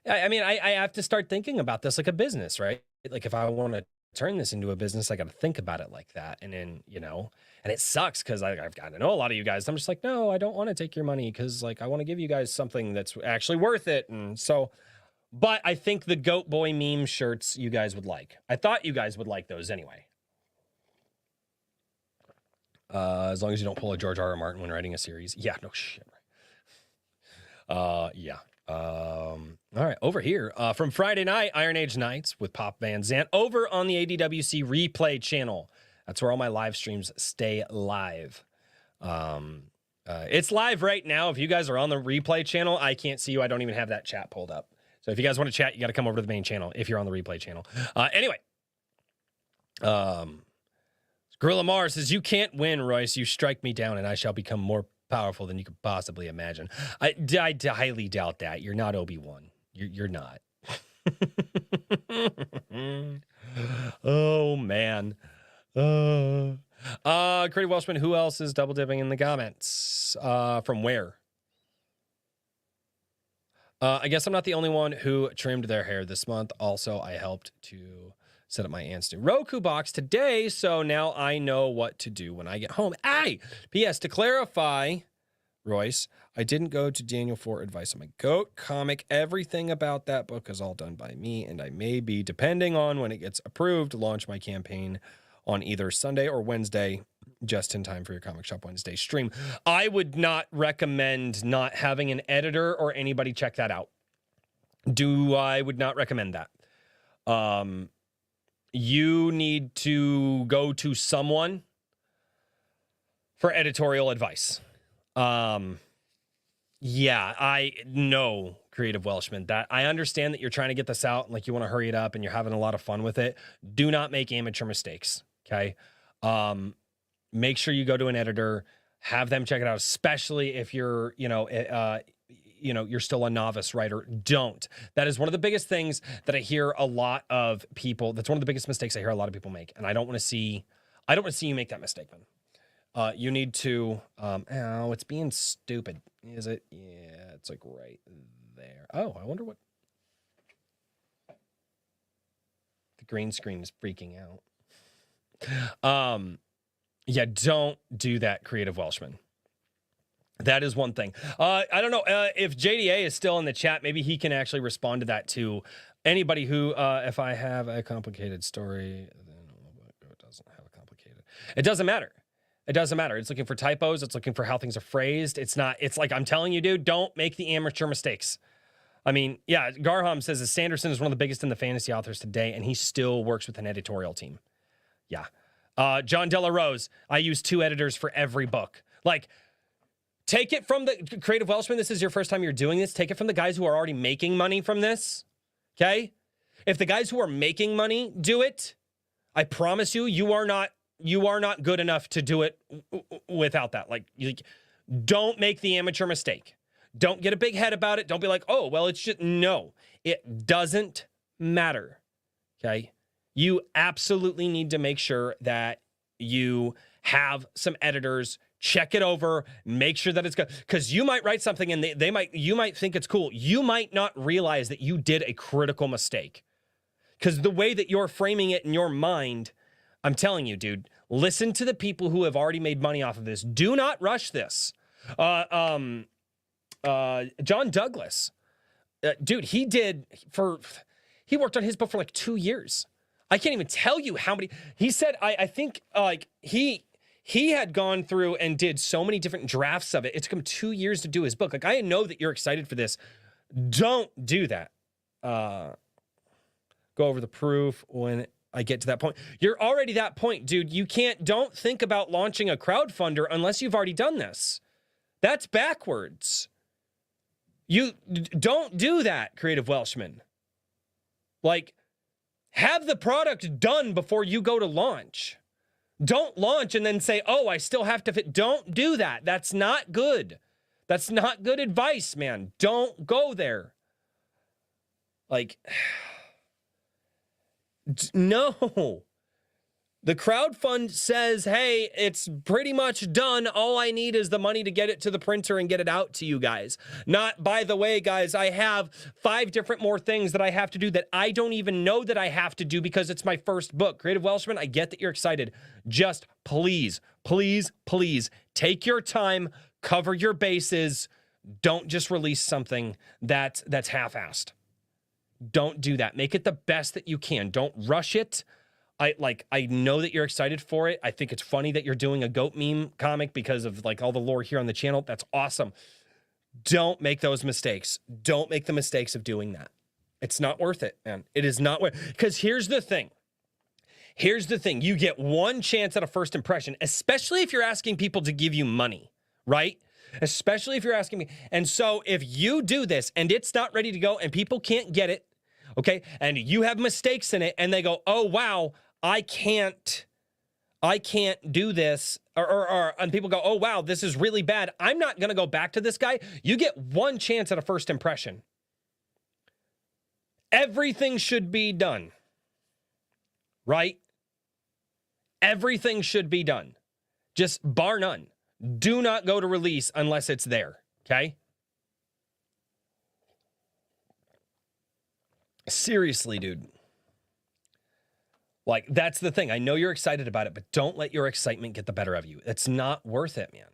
I mean, I have to start thinking about this like a business, right? Like if I want to turn this into a business, I got to think about it like that. And then, and it sucks because I've gotten to know a lot of you guys. I'm just like, no, I don't want to take your money because like I want to give you guys something that's actually worth it. And so, but I think the Goat Boy meme shirts you guys would like. I thought you guys would like those anyway. As long as you don't pull a George R.R. Martin when writing a series. Yeah, no shit. Yeah. All right, over here from Friday night, Iron Age Nights with Pop Van Zant over on the ADWC replay channel. That's where all my live streams stay live. It's live right now. If you guys are on the replay channel, I can't see you. I don't even have that chat pulled up. So if you guys want to chat, you got to come over to the main channel if you're on the replay channel. Anyway, Gorilla Mars says, you can't win, Royce. You strike me down and I shall become more powerful than you could possibly imagine. I highly doubt that. You're not Obi-Wan. You're not. Oh, man. Creative Welshman, who else is double dipping in the comments? From where? I guess I'm not the only one who trimmed their hair this month. Also, I helped to set up my aunt's new Roku box today, so now I know what to do when I get home. Hey! P.S. To clarify, Royce, I didn't go to Daniel for advice on my GOAT comic. Everything about that book is all done by me, and I may be, depending on when it gets approved, launch my campaign on either Sunday or Wednesday, just in time for your Comic Shop Wednesday stream. I would not recommend not having an editor or anybody check that out. I would not recommend that. You need to go to someone for editorial advice. Yeah, I know, Creative Welshman, that I understand that you're trying to get this out and like you want to hurry it up and you're having a lot of fun with it. Do not make amateur mistakes. Okay. Make sure you go to an editor, have them check it out, especially if you're, you're still a novice writer. Don't. That is one of the biggest things that I hear a lot of people. That's one of the biggest mistakes I hear a lot of people make. And I don't want to see you make that mistake, man. You need to, it's being stupid. Is it? Yeah, it's like right there. Oh, I wonder what. The green screen is freaking out. Yeah, don't do that, Creative Welshman. That is one thing. I don't know if JDA is still in the chat. Maybe he can actually respond to that to anybody who, if I have a complicated story, then it doesn't have a complicated. It doesn't matter. It doesn't matter. It's looking for typos. It's looking for how things are phrased. It's like, I'm telling you, dude, don't make the amateur mistakes. I mean, yeah, Garham says that Sanderson is one of the biggest in the fantasy authors today, and he still works with an editorial team. Yeah. John Della Rose, I use 2 editors for every book. Like, take it from the Creative Welshman. This is your first time you're doing this. Take it from the guys who are already making money from this. Okay? If the guys who are making money do it, I promise you, you are not good enough to do it without that. Like, don't make the amateur mistake. Don't get a big head about it. Don't be like, oh, well, it's just, no, it doesn't matter. Okay. You absolutely need to make sure that you have some editors check it over, make sure that it's good. Because you might write something and you might think it's cool. You might not realize that you did a critical mistake. Because the way that you're framing it in your mind, I'm telling you, dude, listen to the people who have already made money off of this. Do not rush this. John Douglas, dude, he worked on his book for like 2 years. I can't even tell you how many. He said, I think like he had gone through and did so many different drafts of it. It took him 2 years to do his book. Like, I know that you're excited for this. Don't do that. Go over the proof when I get to that point. You're already that point, dude. Don't think about launching a crowdfunder unless you've already done this. That's backwards. You don't do that, Creative Welshman. Like, have the product done before you go to launch. Don't launch and then say, oh, I still have to fit. Don't do that. That's not good. That's not good advice, man. Don't go there. Like, no. The crowdfund says, hey, it's pretty much done. All I need is the money to get it to the printer and get it out to you guys. Not, by the way, guys, I have 5 different more things that I have to do that I don't even know that I have to do because it's my first book. Creative Welshman, I get that you're excited. Just please, please, please take your time, cover your bases. Don't just release something that's half-assed. Don't do that. Make it the best that you can. Don't rush it. I know that you're excited for it. I think it's funny that you're doing a goat meme comic because of like all the lore here on the channel. That's awesome. Don't make those mistakes. Don't make the mistakes of doing that. It's not worth it, man. It is not worth it. Because here's the thing. Here's the thing. You get one chance at a first impression, especially if you're asking people to give you money, right? Especially if you're asking me. And so if you do this and it's not ready to go and people can't get it, okay, and you have mistakes in it and they go, oh, wow, I can't do this, and people go, oh, wow, this is really bad. I'm not going to go back to this guy. You get one chance at a first impression. Everything should be done, right? Everything should be done, just bar none. Do not go to release unless it's there, okay? Seriously, dude. Like, that's the thing. I know you're excited about it, but don't let your excitement get the better of you. It's not worth it, man.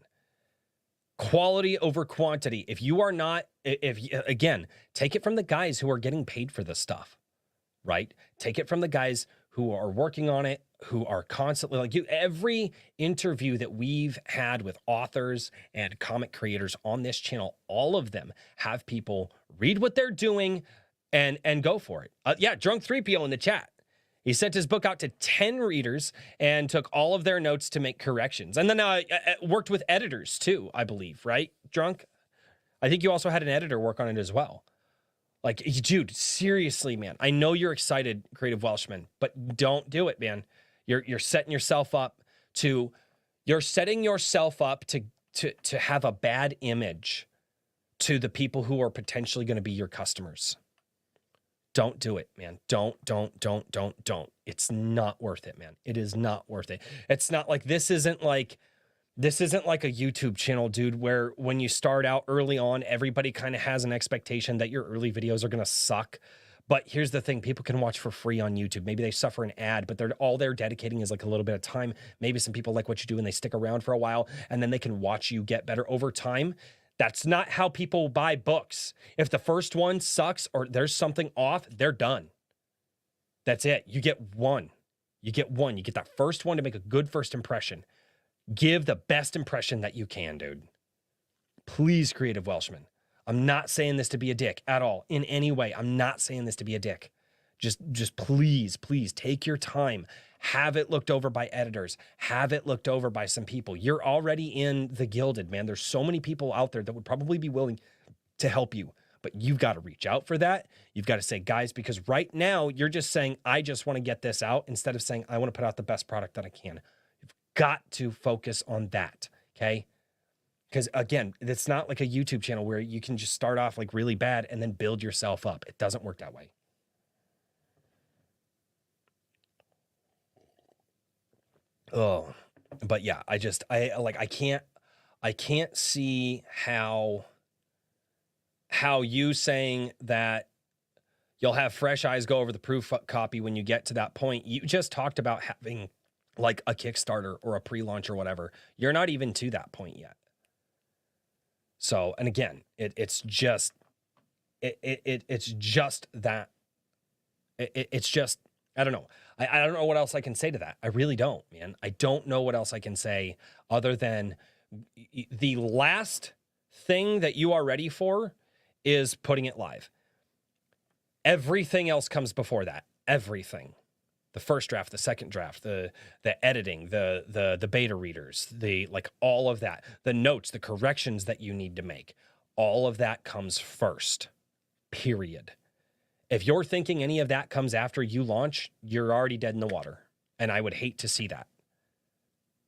Quality over quantity. If you are not, again, take it from the guys who are getting paid for this stuff, right? Take it from the guys who are working on it, who are constantly like you. Every interview that we've had with authors and comic creators on this channel, all of them have people read what they're doing and go for it. Yeah, Drunk 3PO in the chat. He sent his book out to 10 readers and took all of their notes to make corrections. And then worked with editors too, I believe, right, Drunk? I think you also had an editor work on it as well. Like, dude, seriously, man. I know you're excited, Creative Welshman, but don't do it, man. You're setting yourself up to have a bad image to the people who are potentially going to be your customers. Don't do it, man. Don't. It's not worth it, man. It is not worth it. It's not like this isn't like a YouTube channel, dude, where when you start out early on, everybody kind of has an expectation that your early videos are going to suck. But here's the thing. People can watch for free on YouTube. Maybe they suffer an ad, but all they're dedicating is like a little bit of time. Maybe some people like what you do and they stick around for a while and then they can watch you get better over time. That's not how people buy books. If the first one sucks or there's something off, they're done. That's it. You get one. You get that first one to make a good first impression. Give the best impression that you can, dude. Please, Creative Welshman. I'm not saying this to be a dick at all in any way. I'm not saying this to be a dick. Just please take your time. Have it looked over by editors. Have it looked over by some people. You're already in the Gilded, man. There's so many people out there that would probably be willing to help you, but you've got to reach out for that. You've got to say, guys, because right now you're just saying, I just want to get this out instead of saying, I want to put out the best product that I can. You've got to focus on that, okay? Because again, it's not like a YouTube channel where you can just start off like really bad and then build yourself up. It doesn't work that way. Oh, but yeah, I can't see how you saying that you'll have fresh eyes go over the proof copy when you get to that point. You just talked about having like a Kickstarter or a pre-launch or whatever. You're not even to that point yet. So, and again, it's just that. It's just, I don't know. I don't know what else I can say to that. I really don't, man. I don't know what else I can say other than the last thing that you are ready for is putting it live. Everything else comes before that. Everything. The first draft, the second draft, the editing, the beta readers, all of that, the notes, the corrections that you need to make. All of that comes first. Period. If you're thinking any of that comes after you launch, you're already dead in the water. And I would hate to see that.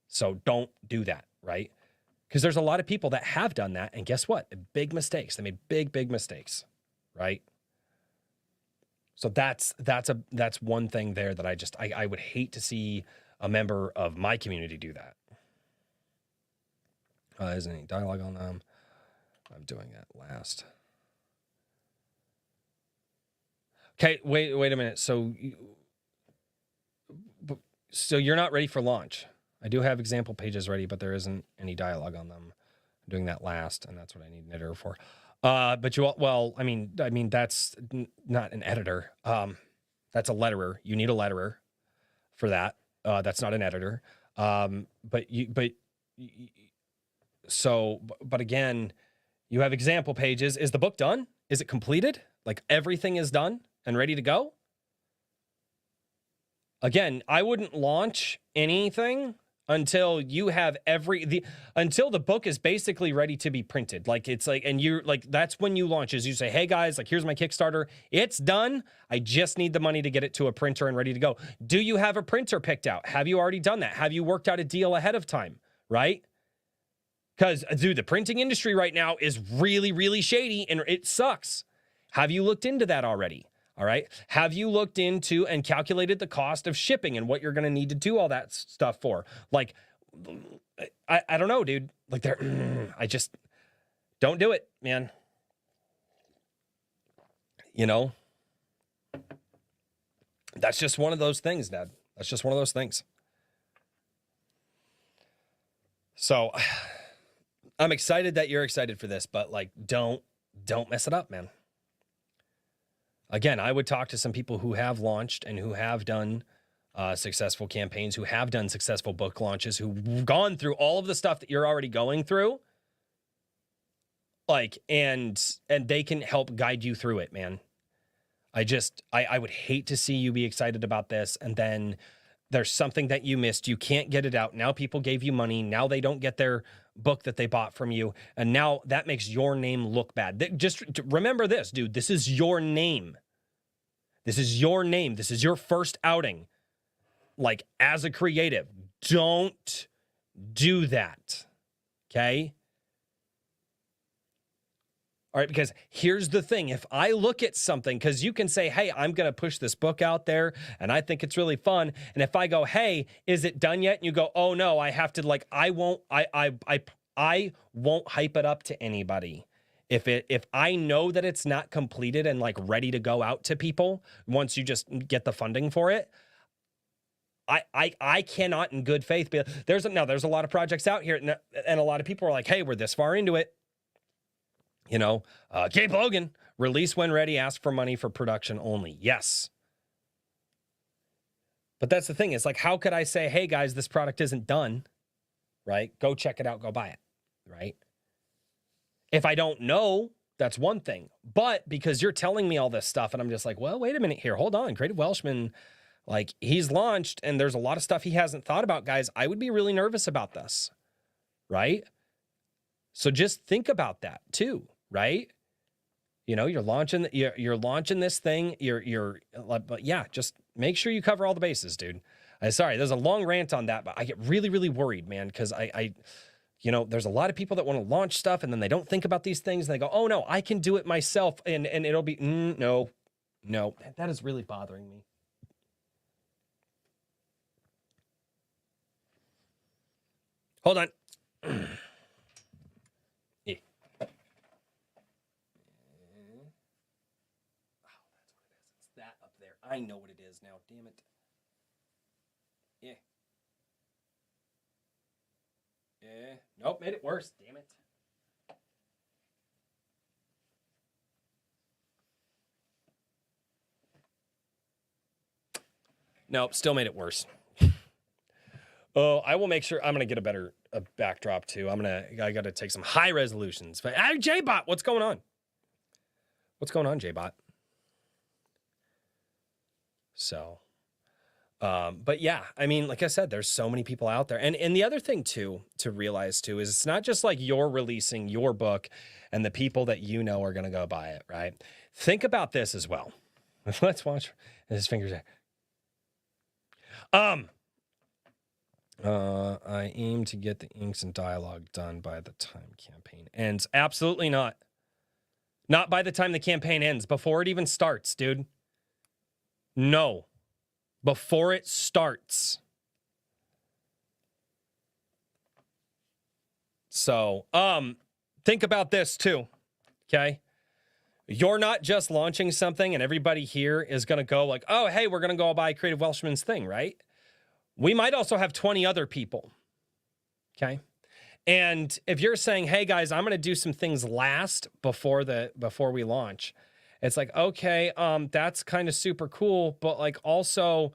So don't do that, right? Because there's a lot of people that have done that. And guess what? Big mistakes. They made big mistakes, right? So that's one thing there that I would hate to see a member of my community do that. Isn't any dialogue on them? I'm doing that last. Okay, wait a minute. So you're not ready for launch. I do have example pages ready, but there isn't any dialogue on them. I'm doing that last, and that's what I need an editor for. But I mean, that's not an editor. That's a letterer. You need a letterer for that. That's not an editor. But again, you have example pages. Is the book done? Is it completed? Like everything is done and ready to go? Again, I wouldn't launch anything until you have until the book is basically ready to be printed. Like it's like, and you're like, that's when you launch is you say, hey guys, like here's my Kickstarter. It's done. I just need the money to get it to a printer and ready to go. Do you have a printer picked out? Have you already done that? Have you worked out a deal ahead of time? Right? Because dude, the printing industry right now is really shady and it sucks. Have you looked into that already? All right. Have you looked into and calculated the cost of shipping and what you're going to need to do all that stuff for? Like, I don't know, dude. Like I just don't do it, man. You know, that's just one of those things, Dad. That's just one of those things. So I'm excited that you're excited for this, but like, don't mess it up, man. Again, I would talk to some people who have launched and who have done successful campaigns, who have done successful book launches, who've gone through all of the stuff that you're already going through. Like, and they can help guide you through it, man. I would hate to see you be excited about this and then there's something that you missed. You can't get it out. Now people gave you money. Now they don't get their book that they bought from you. And now that makes your name look bad. Just remember this, dude. This is your name. This is your name. This is your first outing. Like, as a creative, don't do that. Okay? All right, because here's the thing. If I look at something, because you can say, hey, I'm going to push this book out there, and I think it's really fun. And if I go, hey, is it done yet? And you go, oh, no, I have to, like, I won't hype it up to anybody. If I know that it's not completed and, like, ready to go out to people once you just get the funding for it, I cannot in good faith be, there's a lot of projects out here, and a lot of people are like, hey, we're this far into it. You know, Gabe Logan, release when ready, ask for money for production only. Yes. But that's the thing. It's like, how could I say, hey, guys, this product isn't done, right? Go check it out. Go buy it, right? If I don't know, that's one thing. But because you're telling me all this stuff and I'm just like, well, wait a minute here. Hold on. Creative Welshman, like he's launched and there's a lot of stuff he hasn't thought about, guys. I would be really nervous about this, right? So just think about that too. Right? You know, you're launching this thing. But yeah, just make sure you cover all the bases, dude. Sorry, there's a long rant on that, but I get really worried, man, because I there's a lot of people that want to launch stuff and then they don't think about these things and they go, oh no, I can do it myself, and it'll be no, that is really bothering me. Hold on. I know what it is now, damn it. Yeah. Nope, made it worse, damn it. Nope, still made it worse. Oh, I will make sure I'm gonna get a backdrop too. I gotta take some high resolutions. But hey, JBot, what's going on? What's going on, JBot? So, but yeah, I mean, like I said, there's so many people out there. And the other thing too, to realize too, is it's not just like you're releasing your book and the people that you know are gonna go buy it, right? Think about this as well. Let's watch his fingers there. I aim to get the inks and dialogue done by the time campaign ends. Absolutely not. Not by the time the campaign ends. Before it even starts, dude. No. Before it starts. So, think about this too. Okay? You're not just launching something and everybody here is going to go like, oh, hey, we're going to go buy Creative Welshman's thing, right? We might also have 20 other people, okay? And if you're saying, hey, guys, I'm going to do some things last before we launch, it's like, okay, that's kind of super cool, but like also,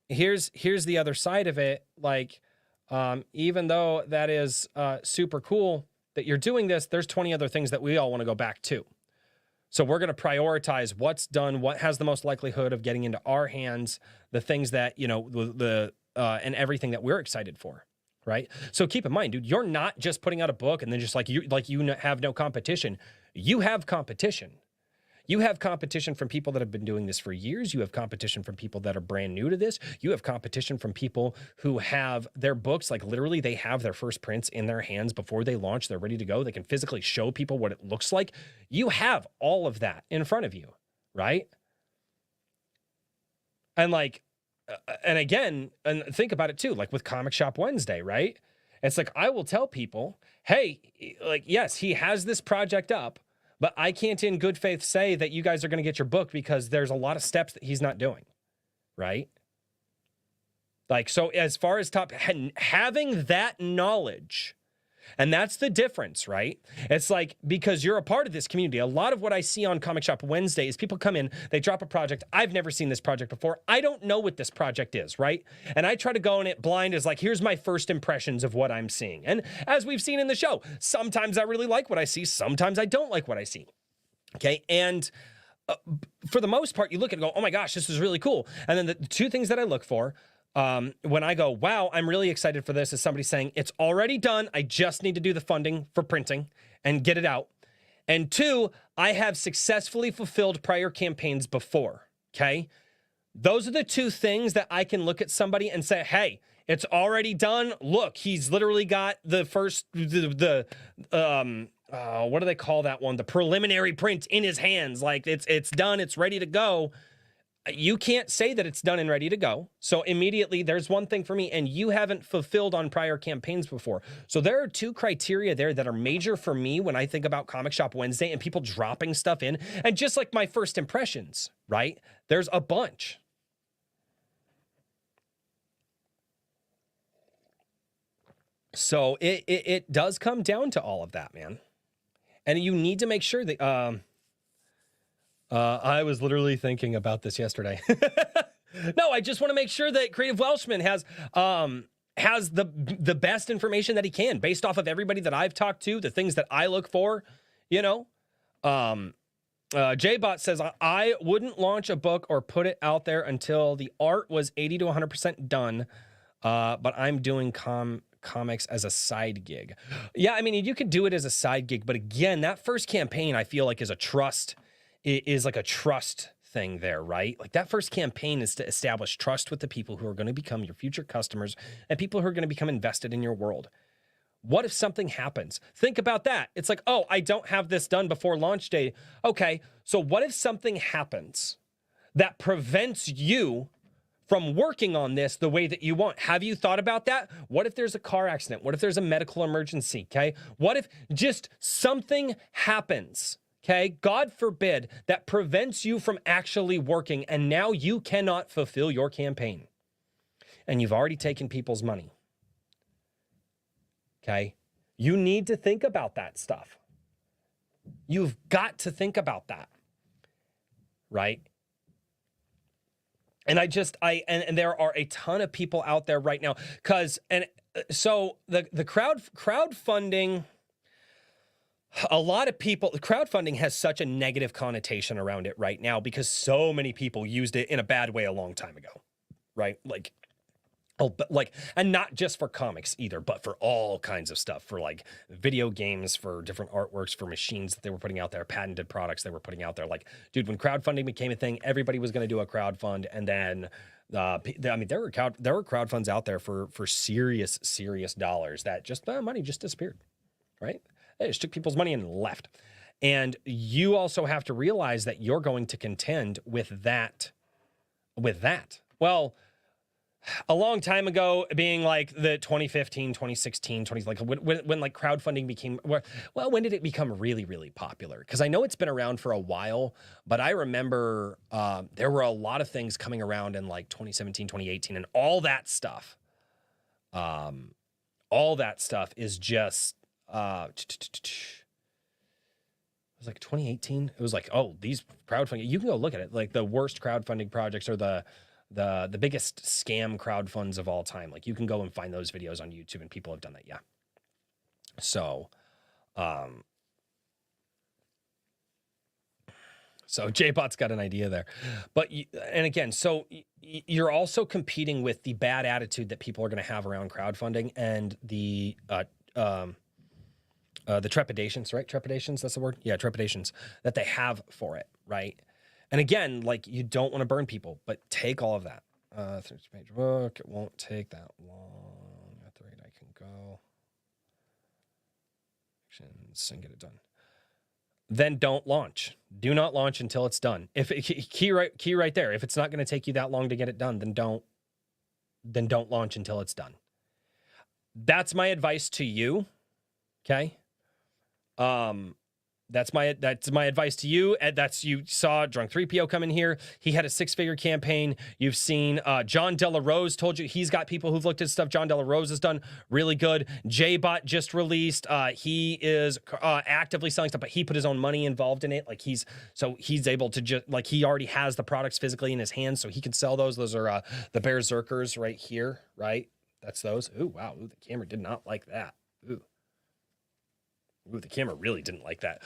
here's the other side of it. Like, even though that is super cool that you're doing this, there's 20 other things that we all want to go back to. So we're going to prioritize what's done, what has the most likelihood of getting into our hands, the things that, you know, and everything that we're excited for, right? So keep in mind, dude, you're not just putting out a book and then just like you have no competition. You have competition. You have competition from people that have been doing this for years. You have competition from people that are brand new to this. You have competition from people who have their books, like literally they have their first prints in their hands before they launch. They're ready to go. They can physically show people what it looks like. You have all of that in front of you, right? And like, and again, and think about it too, like with Comic Shop Wednesday, right? It's like, I will tell people, hey, like, yes, he has this project up, but I can't in good faith say that you guys are going to get your book because there's a lot of steps that he's not doing, right? Like, so as far as having that knowledge, and that's the difference, right? It's like, because you're a part of this community, a lot of what I see on Comic Shop Wednesday is people come in, they drop a project. I've never seen this project before. I don't know what this project is, right? And I try to go in it blind as like, here's my first impressions of what I'm seeing. And as we've seen in the show, sometimes I really like what I see. Sometimes I don't like what I see. Okay. And for the most part, you look at it and go, oh my gosh, this is really cool. And then the two things that I look for, when I go, wow, I'm really excited for this, is somebody saying, it's already done. I just need to do the funding for printing and get it out. And two, I have successfully fulfilled prior campaigns before, okay? Those are the two things that I can look at somebody and say, hey, it's already done. Look, he's literally got the first, what do they call that one? The preliminary print in his hands. Like it's done, it's ready to go. You can't say that it's done and ready to go. So immediately there's one thing for me, and you haven't fulfilled on prior campaigns before. So there are two criteria there that are major for me when I think about Comic Shop Wednesday and people dropping stuff in. And just like my first impressions, right? There's a bunch. So it does come down to all of that, man. And you need to make sure that, I was literally thinking about this yesterday. No, I just want to make sure that Creative Welshman has the best information that he can based off of everybody that I've talked to, the things that I look for, you know. JBot says, I wouldn't launch a book or put it out there until the art was 80 to 100% done. But I'm doing comics as a side gig. Yeah, I mean, you could do it as a side gig, but again, that first campaign I feel like is like a trust thing there, right? Like that first campaign is to establish trust with the people who are going to become your future customers and people who are going to become invested in your world. What if something happens? Think about that. It's like, oh, I don't have this done before launch day. Okay, so what if something happens that prevents you from working on this the way that you want? Have you thought about that? What if there's a car accident? What if there's a medical emergency? Okay. What if just something happens? Okay. God forbid, that prevents you from actually working. And now you cannot fulfill your campaign. And you've already taken people's money. Okay. You need to think about that stuff. You've got to think about that. Right? And and there are a ton of people out there right now so the crowdfunding, a lot of people, crowdfunding has such a negative connotation around it right now because so many people used it in a bad way a long time ago, right? Like, oh, but like, and not just for comics either, but for all kinds of stuff, for like video games, for different artworks, for machines that they were putting out there, patented products they were putting out there. Like, dude, when crowdfunding became a thing, everybody was going to do a crowdfund, and then I mean, there were crowdfunds out there for serious dollars that just money just disappeared, right? They just took people's money and left. And you also have to realize that you're going to contend with that. Well, a long time ago, being like the 2015, 2016, like when like crowdfunding became, well, when did it become really, really popular? Because I know it's been around for a while, but I remember there were a lot of things coming around in like 2017, 2018, and all that stuff. All that stuff is just, it was like 2018. It was like, oh, these crowdfunding, you can go look at it. Like the worst crowdfunding projects are the biggest scam crowdfunds of all time. Like you can go and find those videos on YouTube, and people have done that. Yeah. So JBot's got an idea there, but and again, so you're also competing with the bad attitude that people are going to have around crowdfunding and the trepidations, right? Trepidations, that's the word? Yeah, trepidations that they have for it, right? And again, like you don't want to burn people, but take all of that. 30-page book, it won't take that long. At the rate I can go. And get it done. Then don't launch. Do not launch until it's done. If key right there. If it's not going to take you that long to get it done, then don't launch until it's done. That's my advice to you. Okay? That's my advice to you. You saw Drunk 3PO come in here. He had a 6-figure campaign. You've seen John Della Rose told you he's got people who've looked at stuff. John Della Rose has done really good. JBot just released. He is actively selling stuff, but he put his own money involved in it. Like he's able to just like he already has the products physically in his hands, so he can sell those. Those are the Berserkers right here, right? That's those. Ooh, wow. Ooh, the camera did not like that. Ooh, the camera really didn't like that.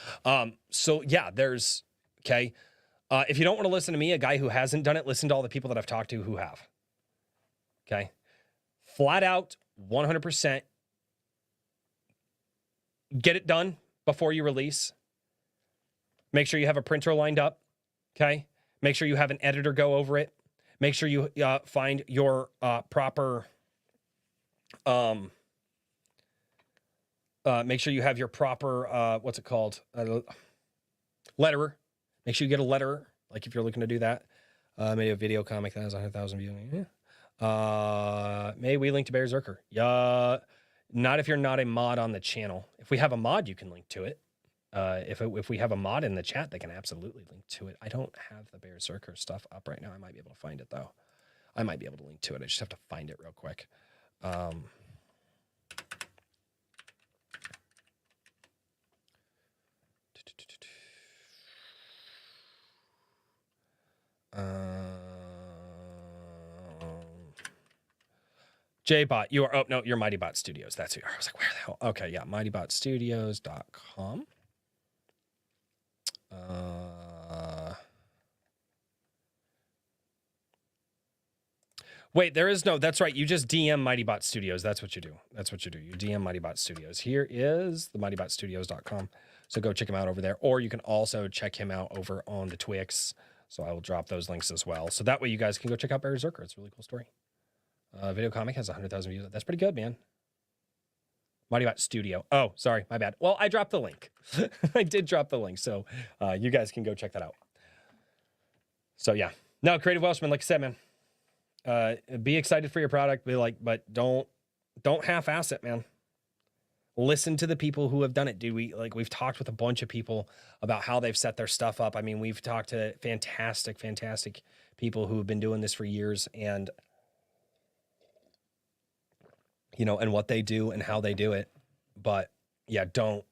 So yeah, there's, okay. If you don't want to listen to me, a guy who hasn't done it, listen to all the people that I've talked to who have. Okay. Flat out, 100%. Get it done before you release. Make sure you have a printer lined up. Okay. Make sure you have an editor go over it. Make sure you find your proper, make sure you have your proper, what's it called? Letterer. Make sure you get a letterer, like if you're looking to do that. Maybe a video comic that has 100,000 views. Yeah. Maybe we link to Berserker. Yeah. Not if you're not a mod on the channel. If we have a mod, you can link to it. If we have a mod in the chat, they can absolutely link to it. I don't have the Berserker stuff up right now. I might be able to find it, though. I might be able to link to it. I just have to find it real quick. JBot, you're MightyBot Studios. That's who you are. I was like, where the hell? Okay, yeah, MightyBotStudios.com. Wait, there is no, that's right. You just DM MightyBot Studios. That's what you do. You DM MightyBot Studios. Here is the MightyBotStudios.com. So go check him out over there. Or you can also check him out over on the Twix. So I will drop those links as well. So that way you guys can go check out Berserker. It's a really cool story. Video comic has 100,000 views. That's pretty good, man. MightyBot Studio. Oh, sorry, my bad. Well, I dropped the link. I did drop the link. So you guys can go check that out. So yeah. No, Creative Welshman, like I said, man. Be excited for your product, but don't half-ass it, man. Listen to the people who have done it, dude. We've talked with a bunch of people about how they've set their stuff up. I mean, we've talked to fantastic people who have been doing this for years, and and what they do and how they do it. But yeah, don't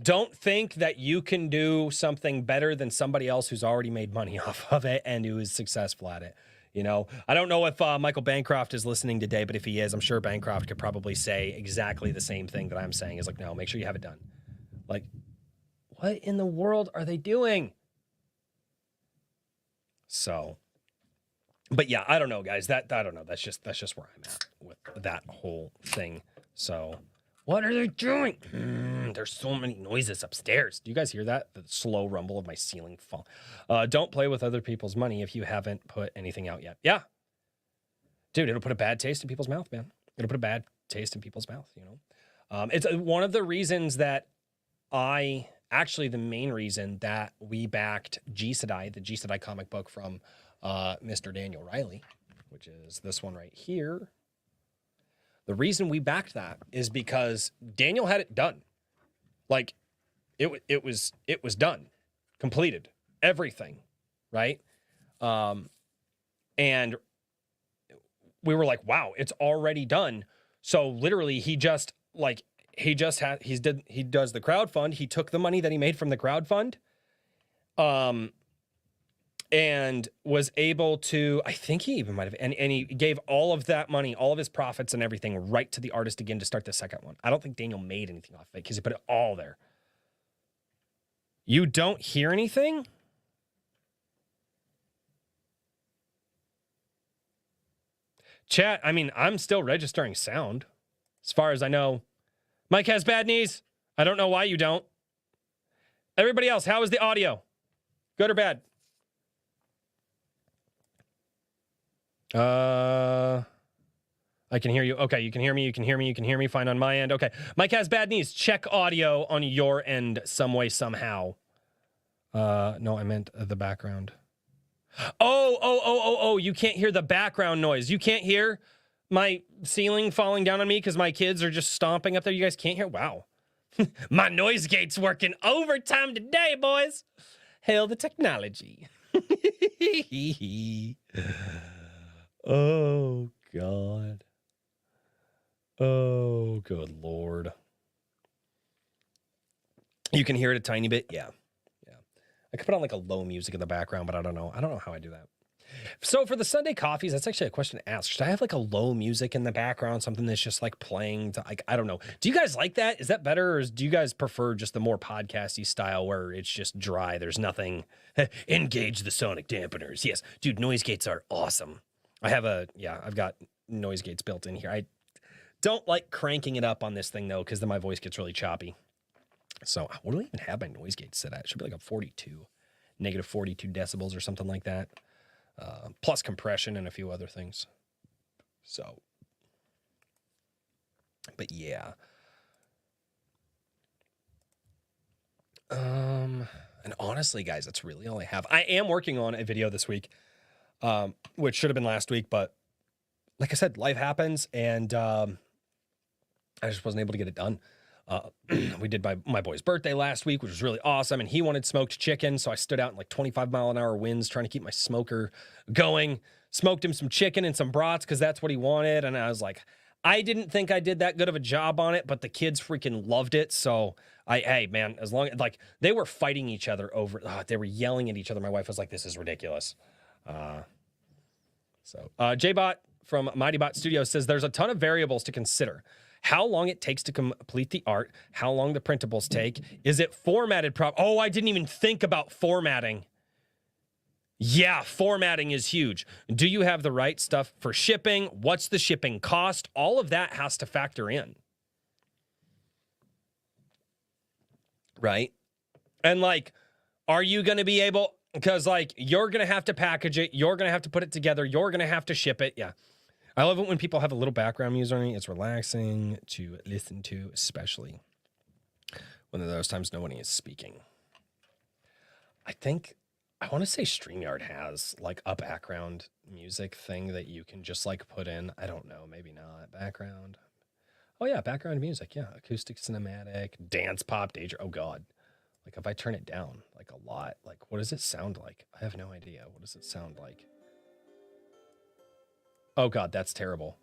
Don't think that you can do something better than somebody else who's already made money off of it and who is successful at it. You know, I don't know if Michael Bancroft is listening today, but if he is, I'm sure Bancroft could probably say exactly the same thing that I'm saying. Is like, no, make sure you have it done. Like, what in the world are they doing? So, but yeah, I don't know, guys. I don't know. That's just where I'm at with that whole thing. So, what are they doing? There's so many noises upstairs. Do you guys hear that? The slow rumble of my ceiling fall. Don't play with other people's money if you haven't put anything out yet. Yeah, dude, it'll put a bad taste in people's mouth, man. It'll put a bad taste in people's mouth. You know, it's one of the reasons that actually the main reason that we backed G Sedai, the G Sedai comic book from Mr. Daniel Riley, which is this one right here. The reason we backed that is because Daniel had it done. Like it was done, completed, everything, right? And we were like, wow, it's already done. So literally he does the crowdfund. He took the money that he made from the crowdfund, and was able to, I think he even might have, and he gave all of that money, all of his profits and everything right to the artist again to start the second one. I don't think Daniel made anything off of it because he put it all there. You don't hear anything? Chat, I mean, I'm still registering sound. As far as I know. Mike has bad knees. I don't know why you don't. Everybody else, how is the audio? Good or bad? I can hear you. Okay, you can hear me. You can hear me. You can hear me fine on my end. Okay. Mike has bad knees. Check audio on your end some way, somehow. No, I meant the background. Oh, you can't hear the background noise. You can't hear my ceiling falling down on me because my kids are just stomping up there. You guys can't hear? Wow. My noise gate's working overtime today, boys. Hail the technology. Oh, God. Oh, good Lord. You can hear it a tiny bit? Yeah. I could put on like a low music in the background, but I don't know. I don't know how I do that. So for the Sunday coffees, that's actually a question to ask. Should I have like a low music in the background, something that's just like playing to, like, I don't know. Do you guys like that? Is that better? Or do you guys prefer just the more podcasty style where it's just dry? There's nothing. Engage the sonic dampeners. Yes. Dude, noise gates are awesome. I've got noise gates built in here. I don't like cranking it up on this thing though, because then my voice gets really choppy. So what do I even have my noise gate set at? It should be like a 42, negative 42 decibels or something like that. Plus compression and a few other things. So, but yeah. And honestly, guys, that's really all I have. I am working on a video this week, which should have been last week, but like I said, life happens, and I just wasn't able to get it done. We did my boy's birthday last week, which was really awesome, and he wanted smoked chicken, so I stood out in like 25-mile-an-hour winds trying to keep my smoker going. Smoked him some chicken and some brats because that's what he wanted, and I was like, I didn't think I did that good of a job on it, but the kids freaking loved it. So hey, man, as long as like they were fighting each other over, they were yelling at each other. My wife was like, "This is ridiculous." JBot from MightyBot Studios says there's a ton of variables to consider. How long it takes to complete the art, how long the printables take. Is it formatted Oh, I didn't even think about formatting. Yeah, formatting is huge. Do you have the right stuff for shipping? What's the shipping cost? All of that has to factor in. Right? And like, are you going to be able, because like, you're going to have to package it. You're going to have to put it together. You're going to have to ship it. Yeah. I love it when people have a little background music on it. It's relaxing to listen to, especially when those times nobody is speaking. I want to say StreamYard has like a background music thing that you can just like put in. I don't know, maybe not. Background. Oh yeah, background music. Yeah, acoustic, cinematic, dance pop, danger. Oh God. Like if I turn it down like a lot, like what does it sound like? I have no idea. What does it sound like? Oh God, that's terrible.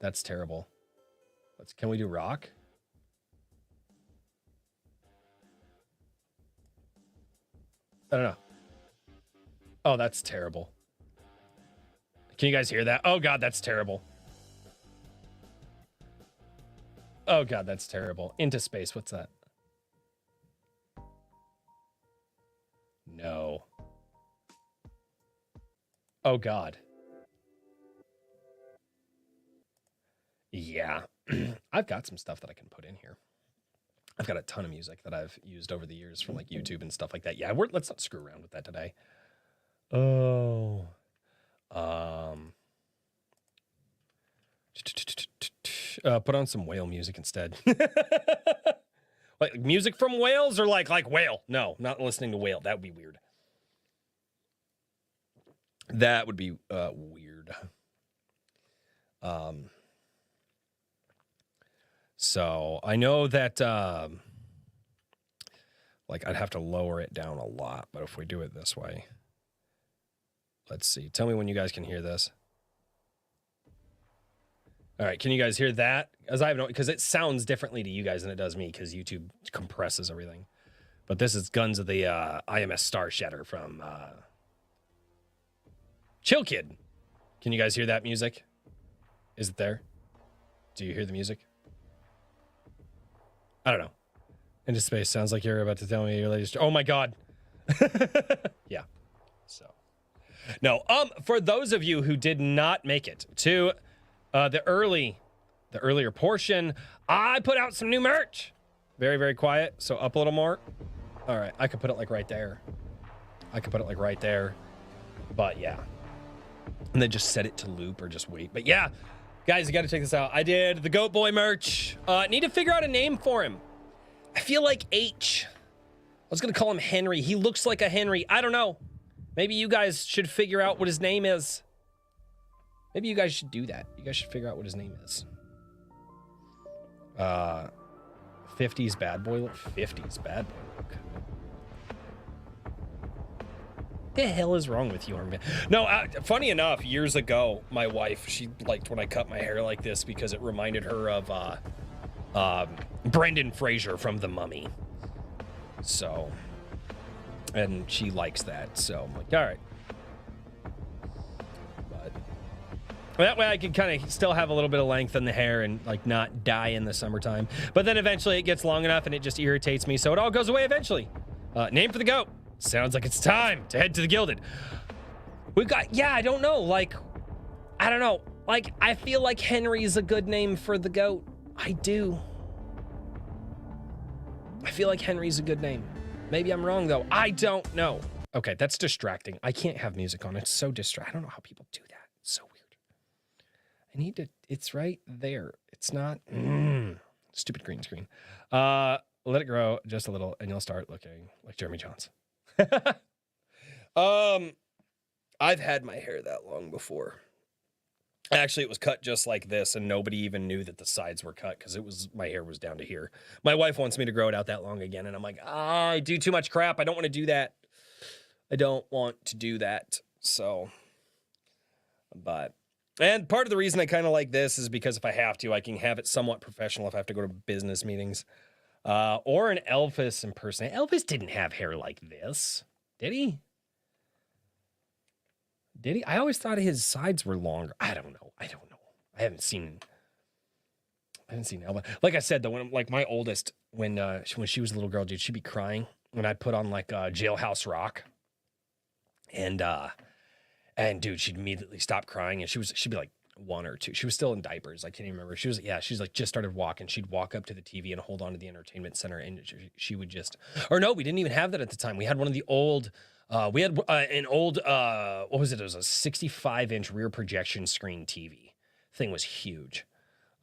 That's terrible. Can we do rock? I don't know. Oh, that's terrible. Can you guys hear that? Oh, God, that's terrible. Oh, God, that's terrible. Into space. What's that? No. Oh, God. Yeah. I've got some stuff that I can put in here. I've got a ton of music that I've used over the years from like YouTube and stuff like that. Yeah, let's not screw around with that today. Oh. Put on some whale music instead. Like music from whales or like whale? No, not listening to whale. That would be weird. That would be weird. So I know that like I'd have to lower it down a lot, but if we do it this way, let's see. Tell me when you guys can hear this. All right, can you guys hear that? As I have no, because it sounds differently to you guys than it does me because YouTube compresses everything. But this is Guns of the IMS Star Shatter from Chill Kid. Can you guys hear that music? Is it there? Do you hear the music? I don't know. Into space sounds like you're about to tell me your latest. Oh my God. Yeah. So, no. For those of you who did not make it to the earlier portion, I put out some new merch. Very, very quiet. So up a little more. All right. I could put it like right there. But yeah. And then just set it to loop or just wait. But yeah, guys, you got to check this out. I did the Goat Boy merch. Need to figure out a name for him. I feel like H. I was going to call him Henry. He looks like a Henry. I don't know. Maybe you guys should figure out what his name is. Maybe you guys should do that. You guys should figure out what his name is. 50s bad boy look. 50s bad boy look. The hell is wrong with you, Armin? No, funny enough, years ago, my wife, she liked when I cut my hair like this because it reminded her of Brendan Fraser from The Mummy. So, and she likes that. So I'm like, all right. But that way I can kind of still have a little bit of length in the hair and like not die in the summertime. But then eventually it gets long enough and it just irritates me. So it all goes away eventually. Name for the goat. Sounds like it's time to head to the Gilded. We've got, yeah, I don't know. Like, I don't know. Like, I feel like Henry's a good name for the goat. I do. I feel like Henry's a good name. Maybe I'm wrong, though. I don't know. Okay, that's distracting. I can't have music on. It's so distracting. I don't know how people do that. It's so weird. I need to, it's right there. It's not, stupid green screen. Let it grow just a little and you'll start looking like Jeremy Jahns. I've had my hair that long before. Actually, it was cut just like this, and nobody even knew that the sides were cut because my hair was down to here. My wife wants me to grow it out that long again, and I'm like, I do too much crap. I don't want to do that. I don't want to do that. So, and part of the reason I kind of like this is because if I have to, I can have it somewhat professional if I have to go to business meetings. Or an Elvis impersonator. Elvis didn't have hair like this, did he? Did he? I always thought his sides were longer. I don't know. I haven't seen Elvis. Like I said, though, when like my oldest, when she was a little girl, dude, she'd be crying when I put on like Jailhouse Rock, and dude, she'd immediately stop crying, and she'd be like 1 or 2. She was still in diapers. I can't even remember. She's like just started walking. She'd walk up to the TV and hold on to the entertainment center, and she would just, or no, we didn't even have that at the time. We had one of the old. We had an old, what was it? It was a 65-inch rear projection screen TV. Thing was huge.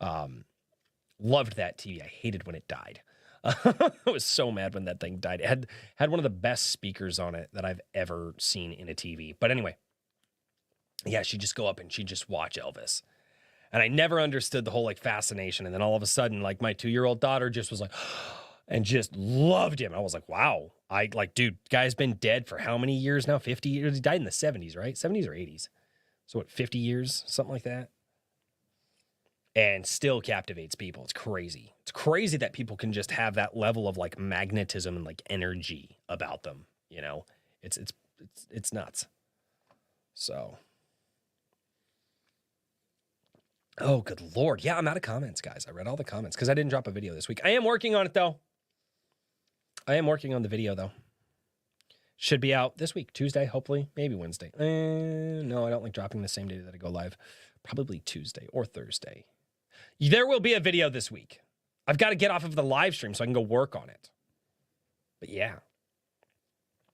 Loved that TV. I hated when it died. I was so mad when that thing died. It had one of the best speakers on it that I've ever seen in a TV. But anyway, yeah, she'd just go up and she'd just watch Elvis. And I never understood the whole like fascination. And then all of a sudden, like my 2-year-old daughter just was like, and just loved him. I was like, wow. Dude, guy's been dead for how many years now? 50 years? He died in the 70s, right? 70s or 80s? So what, 50 years? Something like that? And still captivates people. It's crazy. It's crazy that people can just have that level of like magnetism and like energy about them, you know? It's nuts. So, oh, good Lord. Yeah, I'm out of comments, guys. I read all the comments because I didn't drop a video this week. I am working on it, though. I am working on the video, though. Should be out this week, Tuesday, hopefully, maybe Wednesday. No, I don't like dropping the same day that I go live. Probably Tuesday or Thursday. There will be a video this week. I've got to get off of the live stream so I can go work on it. But yeah.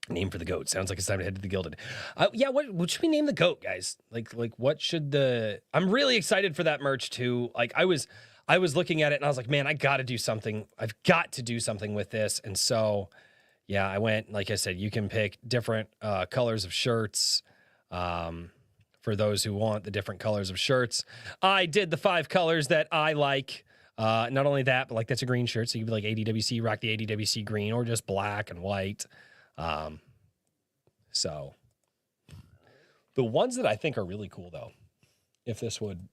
Name for the goat. Sounds like it's time to head to the Gilded. Yeah, what should we name the goat, guys? Like what should the... I'm really excited for that merch, too. Like, I was looking at it, and I was like, man, I got to do something. I've got to do something with this. And so, yeah, I went, like I said, you can pick different colors of shirts for those who want the different colors of shirts. I did the 5 colors that I like. Not only that, but, like, that's a green shirt, so you could be like ADWC, rock the ADWC green, or just black and white. So the ones that I think are really cool, though, if this would,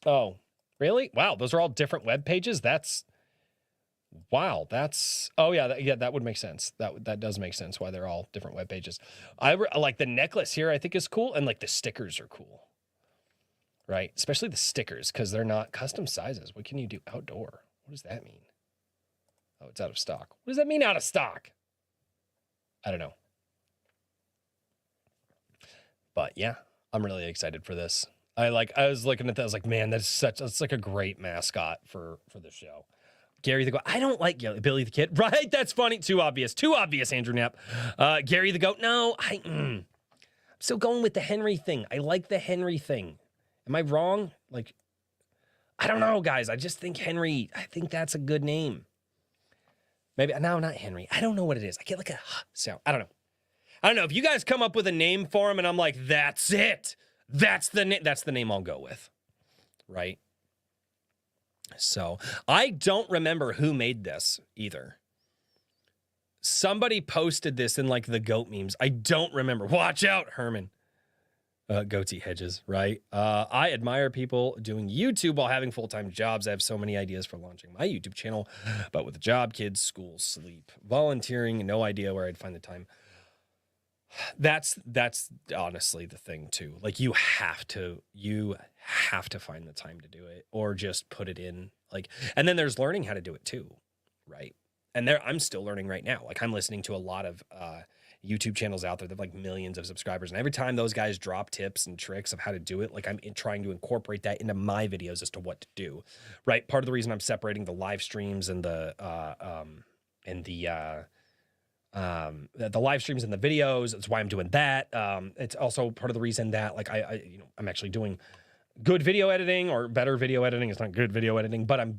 oh, really? Wow. Those are all different web pages. Wow. Oh yeah. That would make sense. That does make sense why they're all different web pages. I like the necklace here, I think is cool. And like the stickers are cool, right? Especially the stickers, because they're not custom sizes. What can you do outdoor? What does that mean? Oh, it's out of stock. What does that mean, out of stock? I don't know. But yeah, I'm really excited for this. I was looking at that. I was like, man, that's like a great mascot for the show. Gary the Goat. I don't like Billy the Kid. Right? That's funny. Too obvious, Andrew Knapp. Gary the Goat. No, I'm still going with the Henry thing. I like the Henry thing. Am I wrong? Like, I don't know, guys. I just think Henry, I think that's a good name. Maybe, no, not Henry. I don't know what it is. I get like a sound. I don't know. If you guys come up with a name for him and I'm like, that's it. That's the name I'll go with. Right? So, I don't remember who made this either. Somebody posted this in like the goat memes. I don't remember. Watch out, Herman. Goatee Hedges, right? I admire people doing YouTube while having full-time jobs. I have so many ideas for launching my YouTube channel, but with a job, kids, school, sleep, volunteering, no idea where I'd find the time. That's honestly the thing too. Like you have to find the time to do it, or just put it in. Like, and then there's learning how to do it too, right? And I'm still learning right now. Like I'm listening to a lot of YouTube channels out there that have like millions of subscribers, and every time those guys drop tips and tricks of how to do it, like I'm trying to incorporate that into my videos as to what to do, right? Part of the reason I'm separating the live streams and the live streams and the videos, that's why I'm doing that. It's also part of the reason that like I'm actually doing good video editing, or better video editing. It's not good video editing, but I'm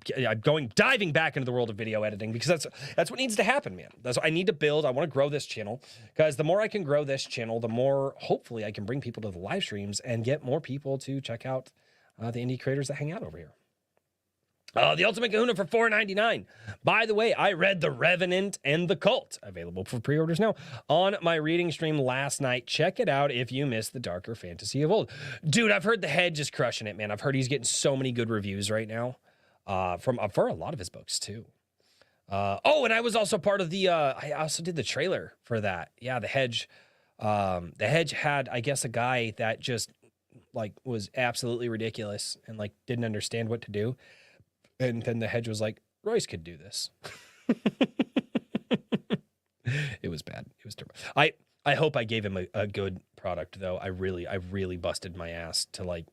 diving back into the world of video editing, because that's what needs to happen, man. That's what I need to build. I want to grow this channel, because the more I can grow this channel, the more hopefully I can bring people to the live streams and get more people to check out the indie creators that hang out over here. The Ultimate Kahuna for $4.99. By the way, I read The Revenant and The Cult, available for pre-orders now, on my reading stream last night. Check it out if you missed the darker fantasy of old. Dude, I've heard The Hedge is crushing it, man. I've heard he's getting so many good reviews right now for a lot of his books, too. And I was also part of the, I also did the trailer for that. Yeah, The Hedge. The Hedge had, I guess, a guy that just, like, was absolutely ridiculous and, like, didn't understand what to do. And then The Hedge was like, Royce could do this. It was bad. It was terrible. I hope I gave him a good product, though. I really busted my ass to like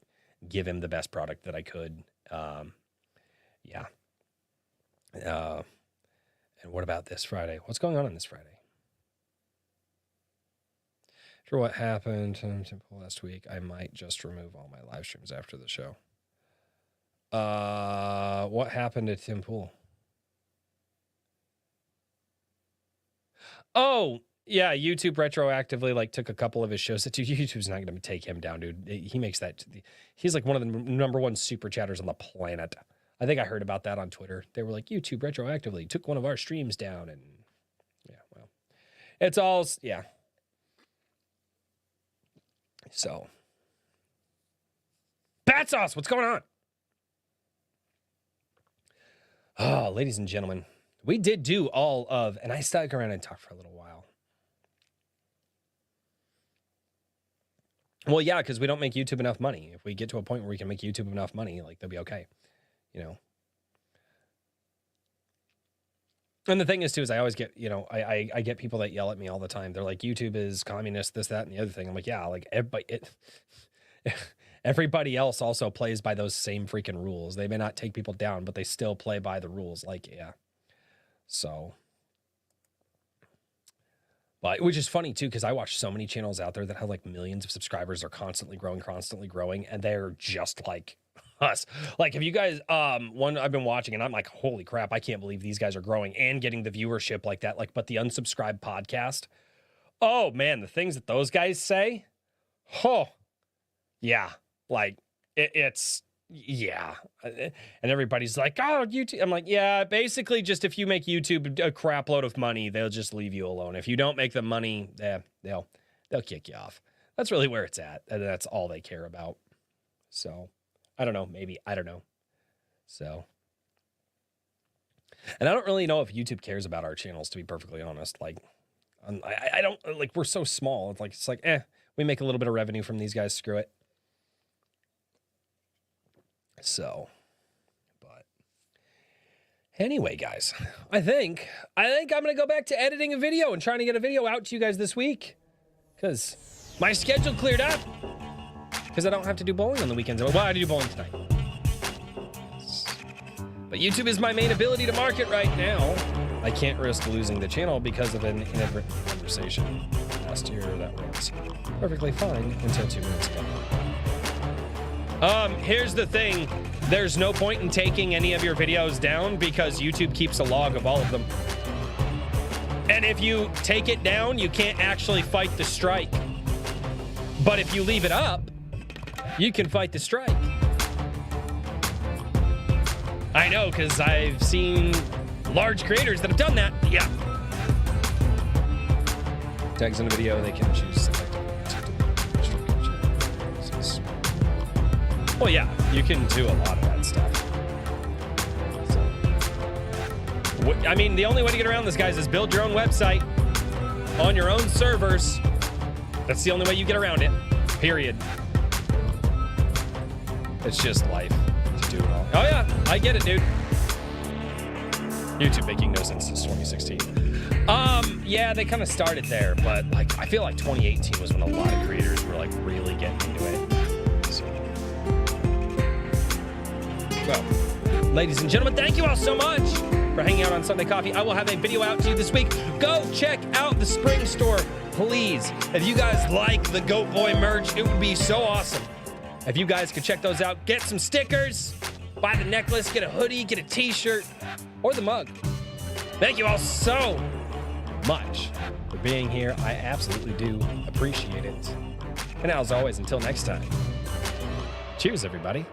give him the best product that I could. Yeah. And what about this Friday? What's going on this Friday? After what happened to Temple last week, I might just remove all my live streams after the show. What happened to Tim Pool? Oh, yeah, YouTube retroactively like took a couple of his shows. YouTube's not going to take him down, dude. He makes that. He's like one of the #1 super chatters on the planet. I think I heard about that on Twitter. They were like, YouTube retroactively took one of our streams down, and yeah, well, it's all, yeah. So, Bat Sauce, what's going on? Oh, ladies and gentlemen, we did do all of, and I stuck around and talked for a little while. Well, yeah, because we don't make YouTube enough money. If we get to a point where we can make YouTube enough money, like, they'll be okay, you know. And the thing is, too, is I always get, you know, I get people that yell at me all the time. They're like, YouTube is communist, this, that, and the other thing. I'm like, yeah, like, everybody else also plays by those same freaking rules. They may not take people down, but they still play by the rules. Like, yeah. So, but which is funny too, because I watch so many channels out there that have like millions of subscribers, are constantly growing, and they're just like us. Like, if you guys, one I've been watching, and I'm like, holy crap, I can't believe these guys are growing and getting the viewership like that. Like, but the Unsubscribed podcast, oh man, the things that those guys say, oh yeah, like it's. Yeah. And everybody's like, oh, YouTube. I'm like, yeah, basically just if you make YouTube a crap load of money, they'll just leave you alone. If you don't make them money, they'll kick you off. That's really where it's at. And that's all they care about. So I don't know, maybe, I don't know. So, and I don't really know if YouTube cares about our channels, to be perfectly honest. Like, I don't, like, we're so small. It's like, we make a little bit of revenue from these guys. Screw it. So, but anyway, guys, I think I'm going to go back to editing a video and trying to get a video out to you guys this week, because my schedule cleared up, because I don't have to do bowling on the weekends. Well, I do bowling tonight. But YouTube is my main ability to market right now. I can't risk losing the channel because of an inadvertent conversation last year that was perfectly fine until 2 minutes ago. Here's the thing. There's no point in taking any of your videos down because YouTube keeps a log of all of them. And if you take it down, you can't actually fight the strike. But if you leave it up, you can fight the strike. I know, because I've seen large creators that have done that. Yeah. Tags in a video, they can choose. Well, yeah, you can do a lot of that stuff. So, I mean, the only way to get around this, guys, is build your own website on your own servers. That's the only way you get around it, period. It's just life to do it all. Oh, yeah, I get it, dude. YouTube making no sense since 2016. Yeah, they kind of started there, but like I feel like 2018 was when a lot of creators were like really getting into it. Well, ladies and gentlemen, thank you all so much for hanging out on Sunday Coffee. I will have a video out to you this week. Go check out the Spring Store, please. If you guys like the Goat Boy merch, it would be so awesome if you guys could check those out. Get some stickers, buy the necklace, get a hoodie, get a t-shirt, or the mug. Thank you all so much for being here. I absolutely do appreciate it. And as always, until next time, cheers, everybody.